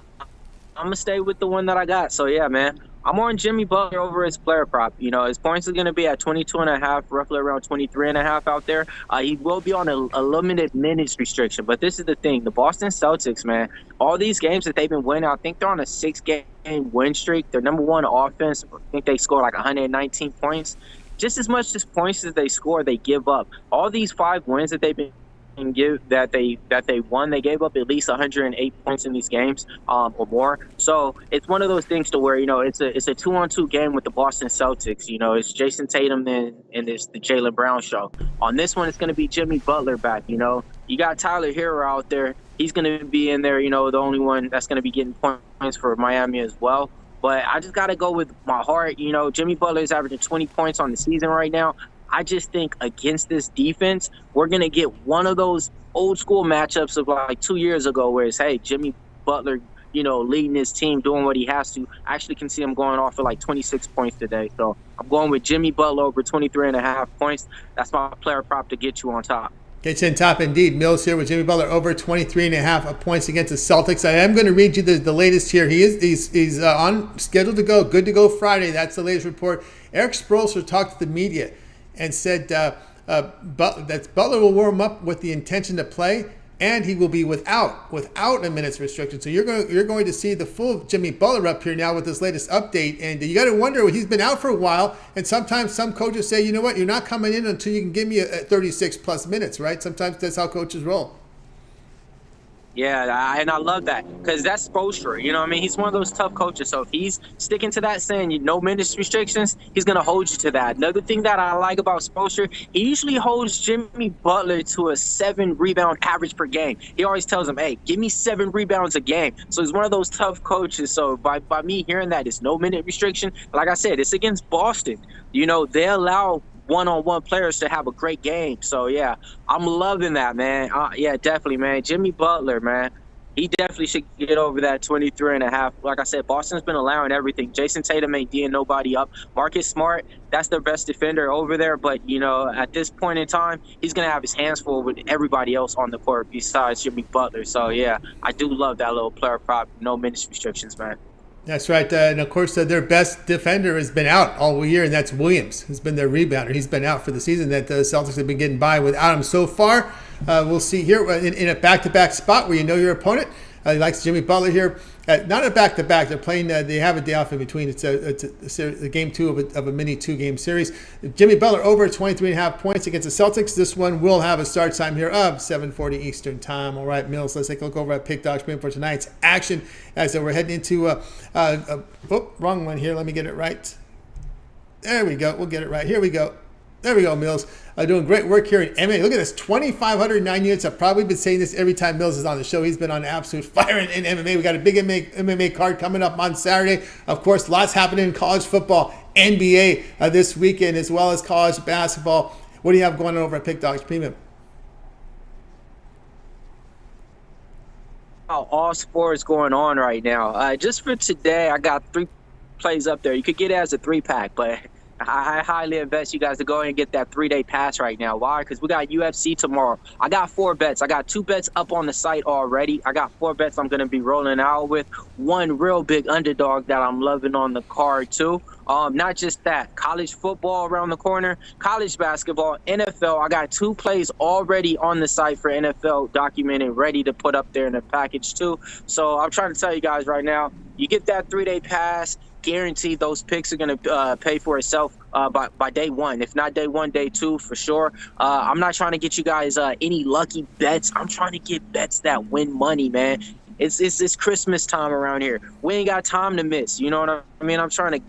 going to stay with the one that I got. So, yeah, man. I'm on Jimmy Butler over his player prop. You know, his points are going to be at 22.5, roughly around 23.5 out there. He will be on a limited minutes restriction. But this is the thing. The Boston Celtics, man, all these games that they've been winning, I think they're on a 6-game win streak. They're number one offense. I think they scored like 119 points. Just as much as points as they score, they give up. All these 5 wins that they've been that they won, they gave up at least 108 points in these games or more. So it's one of those things to where, you know, it's a 2-on-2 game with the Boston Celtics. You know, it's Jason Tatum and it's the Jaylen Brown show. On this one, it's going to be Jimmy Butler back. You know, you got Tyler Hero out there. He's going to be in there, you know, the only one that's going to be getting points for Miami as well. But I just got to go with my heart. You know, Jimmy Butler is averaging 20 points on the season right now. I just think against this defense, we're going to get one of those old school matchups of like 2 years ago where it's, hey, Jimmy Butler, you know, leading his team, doing what he has to. I actually can see him going off for like 26 points today. So I'm going with Jimmy Butler over 23.5 points. That's my player prop to get you on top. Get you on top indeed. Millz here with Jimmy Butler over 23.5 points against the Celtics. I am going to read you the latest here. He's on scheduled to go, good to go Friday. That's the latest report. Eric Spoelstra talked to the media and said that Butler will warm up with the intention to play, and he will be without a minutes restriction. So you're going to see the full Jimmy Butler up here now with this latest update. And you got to wonder, he's been out for a while, and sometimes some coaches say, you know what, you're not coming in until you can give me a 36 plus minutes, right? Sometimes that's how coaches roll. Yeah, and I love that because that's Spoelstra. You know what I mean? He's one of those tough coaches. So if he's sticking to that, saying no minutes restrictions, he's going to hold you to that. Another thing that I like about Spoelstra, he usually holds Jimmy Butler to a 7-rebound average per game. He always tells him, hey, give me 7 rebounds a game. So he's one of those tough coaches. So by me hearing that it's no minute restriction, like I said, it's against Boston. You know, they allow one-on-one players to have a great game. So, yeah, I'm loving that, man. Yeah, definitely, man. Jimmy Butler, man. He definitely should get over that 23.5. Like I said, Boston's been allowing everything. Jason Tatum ain't D'ing nobody up. Marcus Smart, that's their best defender over there. But, you know, at this point in time, he's going to have his hands full with everybody else on the court besides Jimmy Butler. So, yeah, I do love that little player prop. No minutes restrictions, man. That's right. And, of course, their best defender has been out all year, and that's Williams, who's been their rebounder. He's been out for the season. That the Celtics have been getting by without him so far. We'll see here in a back-to-back spot where you know your opponent. He likes Jimmy Butler here. Not a back-to-back. They're playing. They have a day off in between. It's a game two of a mini two-game series. Jimmy Butler over 23.5 points against the Celtics. This one will have a start time here of 7:40 Eastern time. All right, Millz, let's take a look over at Pick Dog Spin for tonight's action as we're heading into wrong one here. Let me get it right. There we go. We'll get it right. Here we go. There we go, Millz. Doing great work here in MMA. Look at this, 2,509 units. I've probably been saying this every time Millz is on the show. He's been on absolute fire in MMA. We got a big MMA card coming up on Saturday. Of course, lots happening in college football, NBA this weekend, as well as college basketball. What do you have going on over at Pick Dogs Premium? All sports going on right now. Just for today, I got 3 plays up there. You could get it as a 3-pack, but I highly invest you guys to go ahead and get that 3-day pass right now. Why? Because we got UFC tomorrow. I got 4 bets. I got 2 bets up on the site already. I got 4 bets I'm going to be rolling out with. One real big underdog that I'm loving on the card too. Not just that, college football around the corner, college basketball, NFL. I got 2 plays already on the site for NFL documented, ready to put up there in the package too. So I'm trying to tell you guys right now, you get that 3-day pass, guaranteed those picks are going to pay for itself by day 1. If not day 1, day 2 for sure. I'm not trying to get you guys any lucky bets. I'm trying to get bets that win money, man. It's Christmas time around here. We ain't got time to miss. You know what I mean? I'm trying to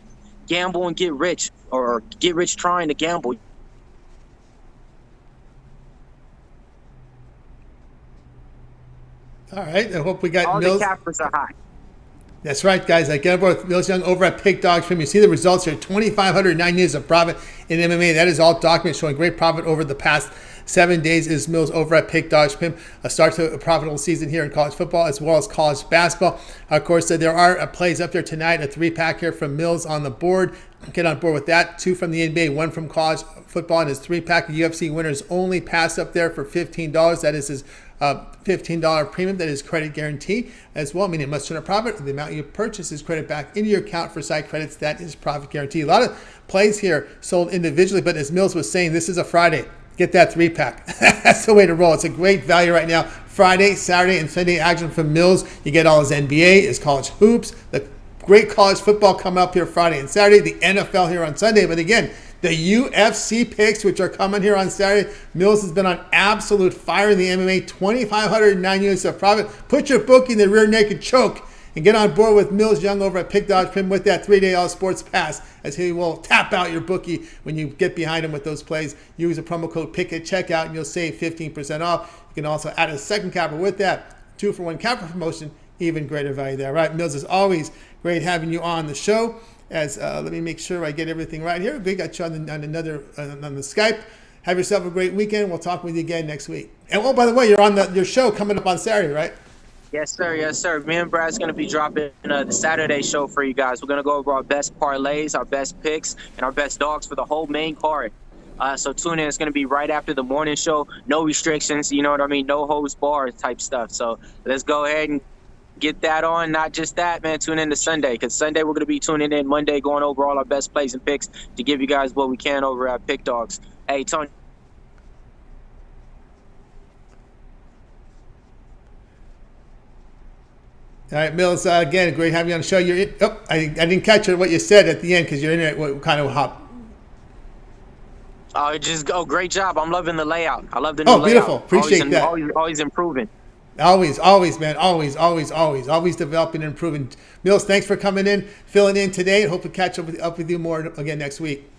gamble and get rich, or get rich trying to gamble. All right. I hope we got all Millz. The cappers are high. That's right, guys. I get aboard with Millz Young over at Pick Dogs Premium. You see the results here: 2,509 years of profit in MMA. That is all documents showing great profit over the past 7 days. Is Millz over at Pick Dogs Premium. A start to a profitable season here in college football as well as college basketball. Of course, there are plays up there tonight. A 3-pack here from Millz on the board. Get on board with that. 2 from the NBA, 1 from college football, and his 3-pack of UFC winners only pass up there for $15. That is his $15 premium. That is credit guarantee as well, meaning it must turn a profit. The amount you purchase is credit back into your account for site credits. That is profit guarantee. A lot of plays here sold individually, but as Millz was saying, this is a Friday. Get that 3-pack. That's the way to roll. It's a great value right now. Friday, Saturday, and Sunday action from Millz. You get all his NBA, his college hoops, the great college football coming up here Friday and Saturday, the NFL here on Sunday. But again, the UFC picks, which are coming here on Saturday. Millz has been on absolute fire in the MMA. 2,509 units of profit. Put your bookie in the rear naked choke and get on board with Millz Young over at Pick Dogs Prim with that 3-day all sports pass, as he will tap out your bookie when you get behind him with those plays. Use the promo code PICK at checkout and you'll save 15% off. You can also add a second capper with that. 2-for-1 capper promotion. Even greater value there. All right, Millz, is always great having you on the show. As let me make sure I get everything right here. We got you on the Skype. Have yourself a great weekend. We'll talk with you again next week. And oh, by the way, you're on your show coming up on Saturday, right? Yes, sir. Yes, sir. Me and Brad's going to be dropping the Saturday show for you guys. We're going to go over our best parlays, our best picks, and our best dogs for the whole main card. So tune in. It's going to be right after the morning show. No restrictions. You know what I mean? No holds barred type stuff. So let's go ahead and get that on. Not just that, man. Tune in to Sunday, because Sunday we're going to be tuning in. Monday going over all our best plays and picks to give you guys what we can over at Pick Dogs. Hey, Tony. All right, Millz, again, great having you on the show. I didn't catch what you said at the end because your internet kind of hopped. Great job. I'm loving the layout. I love the new layout. Oh, beautiful. Appreciate that. Always improving. Always, man. Always developing and improving. Millz, thanks for coming in, filling in today. Hope to catch up with you more again next week.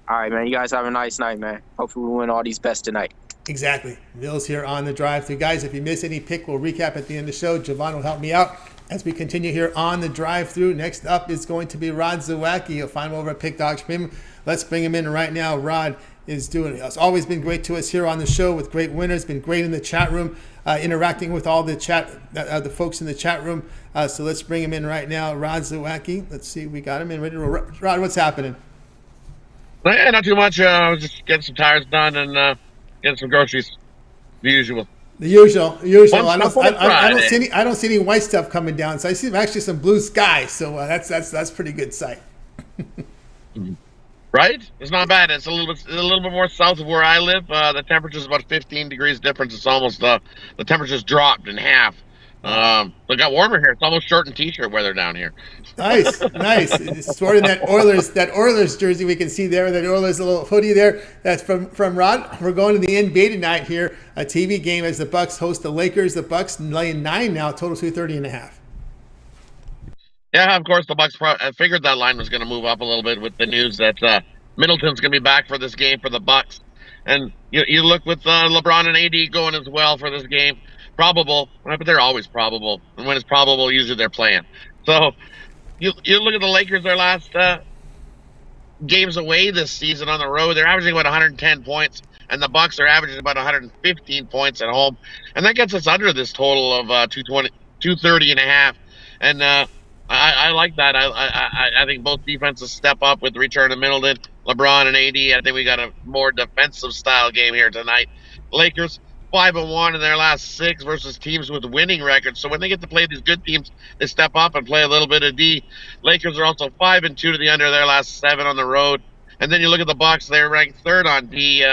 All right, man. You guys have a nice night, man. Hopefully we win all these bets tonight. Exactly. Millz here on the drive-thru. Guys, if you miss any pick, we'll recap at the end of the show. Jovan will help me out. As we continue here on the drive-through, next up is going to be Rod Zawacky. You'll find him over at Pick Dogs Premium. Let's bring him in right now. Rod is it's always been great to us here on the show with great winners. Been great in the chat room, interacting with all the the folks in the chat room. So let's bring him in right now. Rod Zawacky. Let's see, we got him in ready to roll. Rod, what's happening? Not too much. I was just getting some tires done and getting some groceries. The usual. The usual. I don't see any white stuff coming down. So I see actually some blue sky. So that's pretty good sight. Right? It's not bad. It's a little bit more south of where I live. The temperature's about 15 degrees difference. It's almost the temperature's dropped in half. It got warmer here. It's almost short and t-shirt weather down here. Nice. Sporting that Oilers jersey we can see there. That Oilers little hoodie there. That's from Rod. We're going to the NBA tonight here. A TV game as the Bucks host the Lakers. The Bucks laying 9 now. Total 230.5. Yeah, of course the Bucks. I figured that line was going to move up a little bit with the news that Middleton's going to be back for this game for the Bucks. And you look with LeBron and AD going as well for this game. Probable, but they're always probable. And when it's probable, usually they're playing. So you look at the Lakers, their last games away this season on the road, they're averaging about 110 points. And the Bucks are averaging about 115 points at home. And that gets us under this total of 230.5. And I like that. I think both defenses step up with the return of Middleton, LeBron, and AD. I think we got a more defensive style game here tonight. Lakers 5-1 in their last 6 versus teams with winning records. So when they get to play these good teams, they step up and play a little bit of D. Lakers are also 5-2 to the under their last 7 on the road. And then you look at the Bucks; they're ranked 3rd on D,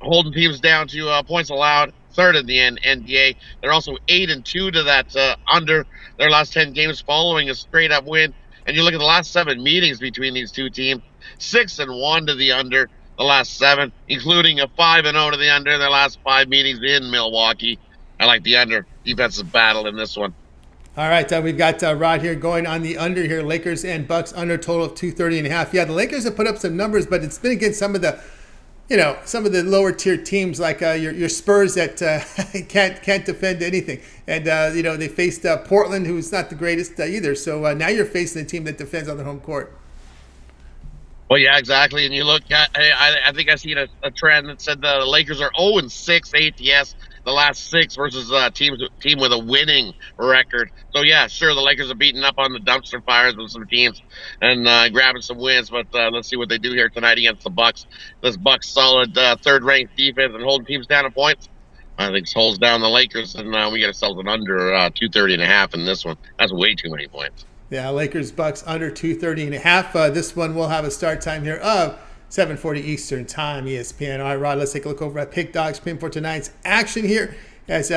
holding teams down to points allowed, 3rd in the NBA. They're also 8-2 to that under their last 10 games following a straight-up win. And you look at the last 7 meetings between these two teams: 6-1 to the under the last 7, including a 5-0 to the under their last 5 meetings in Milwaukee. I like the under. Defensive battle in this one. All right, we've got Rod here going on the under here. Lakers and Bucks under total of 230.5. Yeah, the Lakers have put up some numbers, but it's been against some of the, some of the lower tier teams like your Spurs that can't defend anything, and they faced Portland, who's not the greatest either. So now you're facing a team that defends on their home court. Well, yeah, exactly. And you look at, I think I seen a trend that said the Lakers are 0-6 ATS the last 6 versus a team with a winning record. So yeah, sure, the Lakers are beating up on the dumpster fires with some teams and grabbing some wins. But let's see what they do here tonight against the Bucks. This Bucks solid 3rd-ranked defense and holding teams down to points, I think holds down the Lakers, and we got ourselves an under 230.5 in this one. That's way too many points. Yeah, Lakers Bucks under 230.5. This one will have a start time here of 7:40 Eastern Time, ESPN. All right, Rod, let's take a look over at Pick Dogs Pin for tonight's action here. As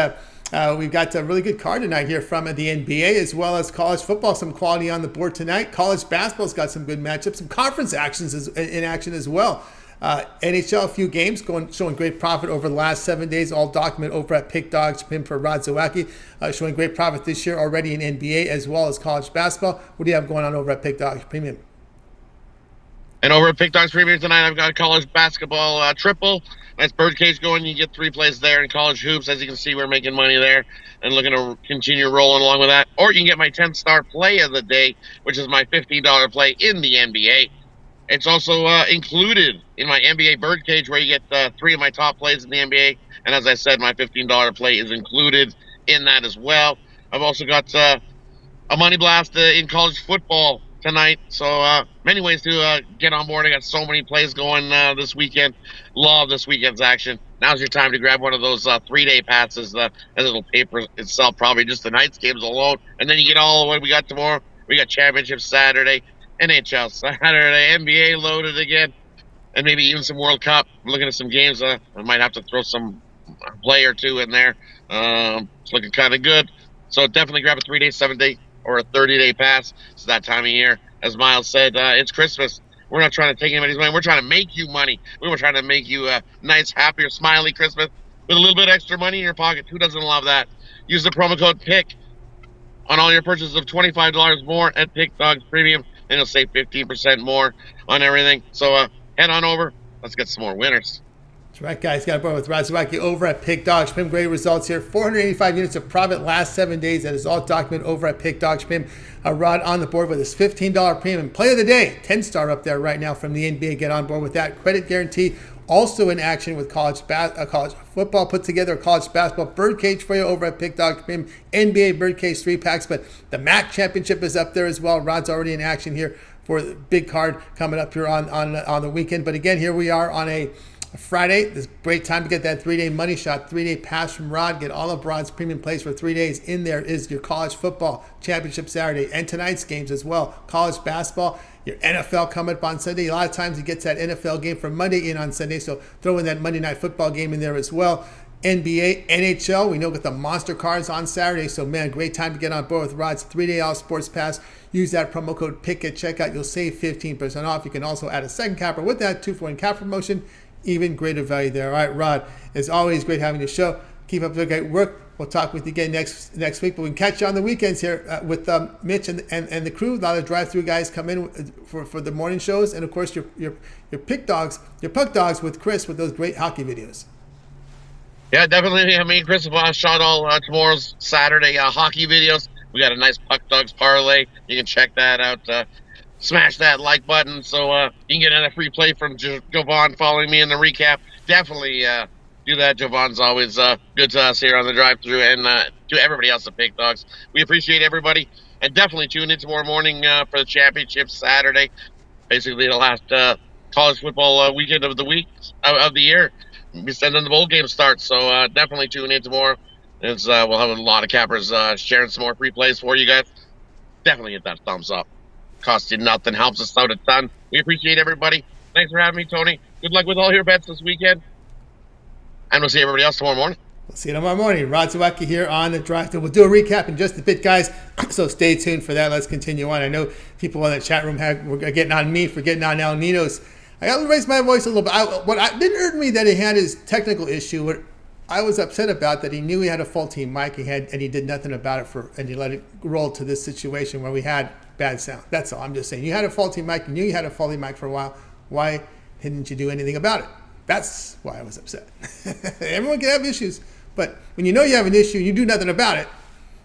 we've got a really good card tonight here from the NBA as well as college football. Some quality on the board tonight. College basketball's got some good matchups. Some conference actions in action as well. NHL, a few games showing great profit over the last 7 days. All document over at Pick Dogs Pin for Rod Zawacky. Showing great profit this year already in NBA as well as college basketball. What do you have going on over at Pick Dogs Premium? And over at Pick Dogs Premium tonight, I've got a college basketball triple. Nice birdcage going. You get 3 plays there in college hoops. As you can see, we're making money there and looking to continue rolling along with that. Or you can get my 10-star play of the day, which is my $15 play in the NBA. It's also included in my NBA birdcage where you get 3 of my top plays in the NBA. And as I said, my $15 play is included in that as well. I've also got a money blast in college football tonight. So many ways to get on board. I got so many plays going this weekend. Love this weekend's action. Now's your time to grab one of those 3-day passes. As it'll pay for itself, probably just tonight's games alone. And then you get all what we got tomorrow. We got championship Saturday, NHL Saturday, NBA loaded again, and maybe even some World Cup. I'm looking at some games. I might have to throw some play or 2 in there. It's looking kind of good. So definitely grab a 3-day, 7-day, or a 30-day pass. It's that time of year. As Miles said, it's Christmas. We're not trying to take anybody's money. We're trying to make you money. We were trying to make you a nice, happier, smiley Christmas with a little bit extra money in your pocket. Who doesn't love that? Use the promo code PICK on all your purchases of $25 more at Pick Dogs Premium, and you'll save 15% more on everything. So head on over. Let's get some more winners. That's right, guys. Got a board with Zawacky over at Pick Dog. Pim, great results here. 485 units of profit last 7 days. That is all documented over at Pick Dog. Pim, Rod on the board with his $15 premium. Play of the day, 10-star up there right now from the NBA. Get on board with that. Credit guarantee also in action with college football put together, college basketball birdcage for you over at Pick Dog. Pim, NBA birdcage 3-packs, but the MAC championship is up there as well. Rod's already in action here for the big card coming up here on the weekend. But again, here we are on a Friday. This is a great time to get that 3-day money shot, 3-day pass from Rod. Get all of Rod's premium plays for 3 days. In there is your college football championship Saturday and tonight's games as well. College basketball, your NFL coming up on Sunday. A lot of times he gets that NFL game from Monday in on Sunday, so throw in that Monday night football game in there as well. NBA, NHL, we know with the monster cards on Saturday. So, man, great time to get on board with Rod's 3-day all sports pass. Use that promo code PICK at checkout. You'll save 15% off. You can also add a second capper with that 2-for-1 cap promotion. Even greater value there. All right, Rod, it's always great having the show. Keep up the great work. We'll talk with you again next week, but we can catch you on the weekends here with Mitch and the crew. A lot of drive-through guys come in for the morning shows, and of course your puck dogs with Chris with those great hockey videos. Yeah, definitely. I mean, Chris shot all tomorrow's Saturday hockey videos. We got a nice puck dogs parlay. You can check that out. Smash that like button so you can get another free play from Jovan following me in the recap. Definitely do that. Jovan's always good to us here on the drive-thru and to everybody else at Pick Dogs. We appreciate everybody, and definitely tune in tomorrow morning for the championship Saturday. Basically the last college football weekend of the year. And then the bowl game starts, so definitely tune in tomorrow. We'll have a lot of cappers sharing some more free plays for you guys. Definitely hit that thumbs up. Costs you nothing, helps us out a ton. We appreciate everybody. Thanks for having me, Tony. Good luck with all your bets this weekend. And we'll see everybody else tomorrow morning. We'll see you tomorrow morning. Rod Zawacky here on the drive-thru. We'll do a recap in just a bit, guys. So stay tuned for that. Let's continue on. I know people in the chat room were getting on me for getting on now Ninos. I got to raise my voice a little bit. What didn't hurt me that he had his technical issue. What I was upset about that he knew he had a faulty mic and he did nothing about it and he let it roll to this situation where we had bad sound. That's all. I'm just saying. You had a faulty mic. You knew you had a faulty mic for a while. Why didn't you do anything about it? That's why I was upset. Everyone can have issues, but when you know you have an issue and you do nothing about it,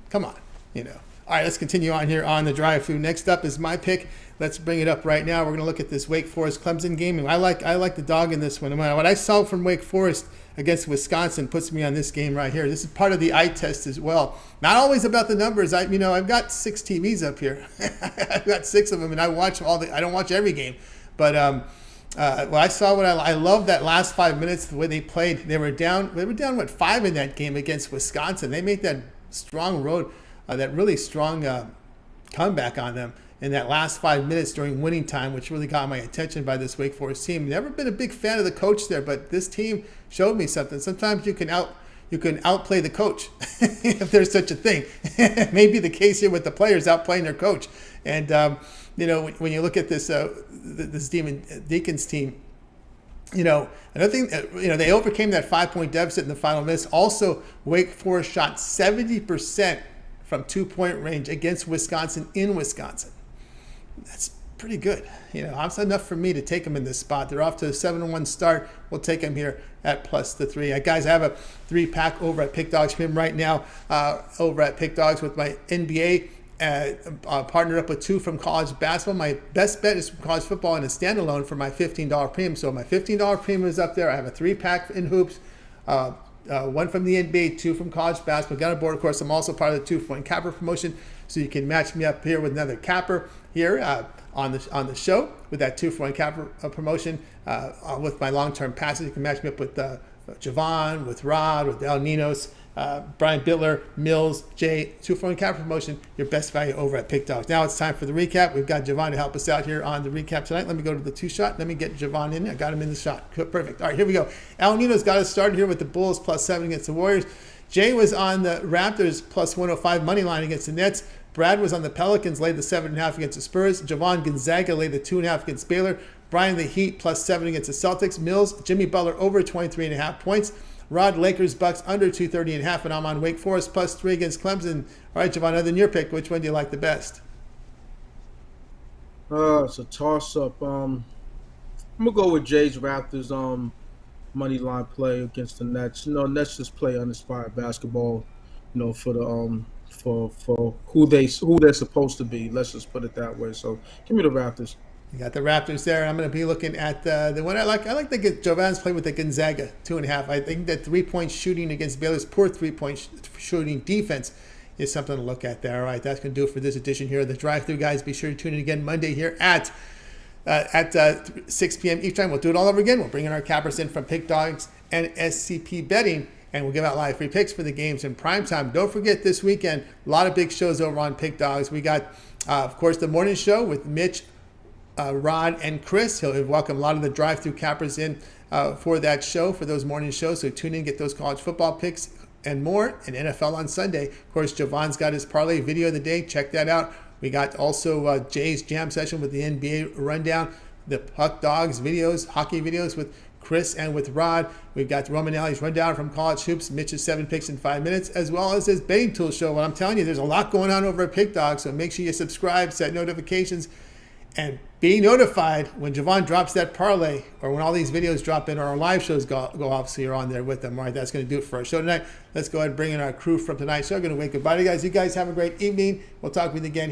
come on, All right, let's continue on here on the drive-thru. Next up is my pick. Let's bring it up right now. We're going to look at this Wake Forest Clemson game, and I like the dog in this one. What I saw from Wake Forest against Wisconsin puts me on this game right here. This is part of the eye test as well. Not always about the numbers. I've got 6 TVs up here. I've got 6 of them, and I watch I don't watch every game, but I saw I love that last 5 minutes the way they played. They were down 5 in that game against Wisconsin. They made that strong road, that really strong comeback on them in that last 5 minutes during winning time, which really got my attention by this Wake Forest team. Never been a big fan of the coach there, but this team showed me something. Sometimes you can outplay the coach if there's such a thing. Maybe the case here with the players outplaying their coach. And when you look at this Deacons team, another thing, they overcame that 5-point deficit in the final minutes. Also, Wake Forest shot 70% from 2-point range against Wisconsin in Wisconsin. That's pretty good. That's enough for me to take them in this spot. They're off to a 7-1 start. We'll take them here at +3. Guys, I have a 3-pack over at Pick Dogs right now, over at Pick Dogs with my NBA. Partnered up with 2 from college basketball. My best bet is from college football and a standalone for my $15 premium. So my $15 premium is up there. I have a 3-pack in hoops, 1 from the NBA, 2 from college basketball. Got on board, of course. I'm also part of the 2-for-1 capper promotion, so you can match me up here with another capper here on the show with that 2-for-1 capper promotion. With my long-term passes, you can match me up with Jovan, with Rod, with Ninos. Brian Bitler, Millz, Jay, 2-for-1 capper promotion, your best value over at Pick Dogs. Now it's time for the recap. We've got Jovan to help us out here on the recap tonight. Let me go to the 2-shot. Let me get Jovan in. I got him in the shot. Perfect. All right, here we go. Ninos got us started here with the Bulls +7 against the Warriors. Jay was on the Raptors +105 money line against the Nets. Brad was on the Pelicans, laid the 7.5 against the Spurs. Jovan Gonzaga laid the 2.5 against Baylor. Brian the Heat +7 against the Celtics. Millz, Jimmy Butler over 23.5 points. Rod, Lakers, Bucks under 230.5, and I'm on Wake Forest +3 against Clemson. All right, Jovan, other than your pick, which one do you like the best? It's a toss-up. I'm gonna go with Jay's Raptors. money line play against the Nets. Nets just play uninspired basketball. For the for who they're supposed to be. Let's just put it that way. So give me the Raptors. You got the Raptors there. I'm going to be looking at the one I like. I like the Jovan's play with the Gonzaga 2.5. I think that 3-point shooting against Baylor's poor 3-point shooting defense is something to look at there. All right, that's going to do it for this edition here of the Drive-Thru, guys. Be sure to tune in again Monday here at 6 p.m. each time. We'll do it all over again. We'll bring in our cappers in from Pick Dogs and SCP Betting, and we'll give out live free picks for the games in prime time. Don't forget this weekend, a lot of big shows over on Pick Dogs. We got, of course, the morning show with Mitch, Rod, and Chris. He'll welcome a lot of the drive-through cappers in for that show, for those morning shows. So tune in, get those college football picks and more, and NFL on Sunday. Of course, Jovan's got his parlay video of the day. Check that out. We got also Jay's jam session with the NBA rundown, the Puck Dogs videos, hockey videos with Chris and with Rod. We've got Roman Alley's rundown from college hoops, Mitch's 7 picks in 5 minutes, as well as his betting tool show. Well, I'm telling you, there's a lot going on over at Pick Dogs, so make sure you subscribe, set notifications, and be notified when Jovan drops that parlay or when all these videos drop in or our live shows go off, so you're on there with them. All right, that's going to do it for our show tonight. Let's go ahead and bring in our crew from tonight's show. I'm going to wave goodbye to you guys. You guys have a great evening. We'll talk with you again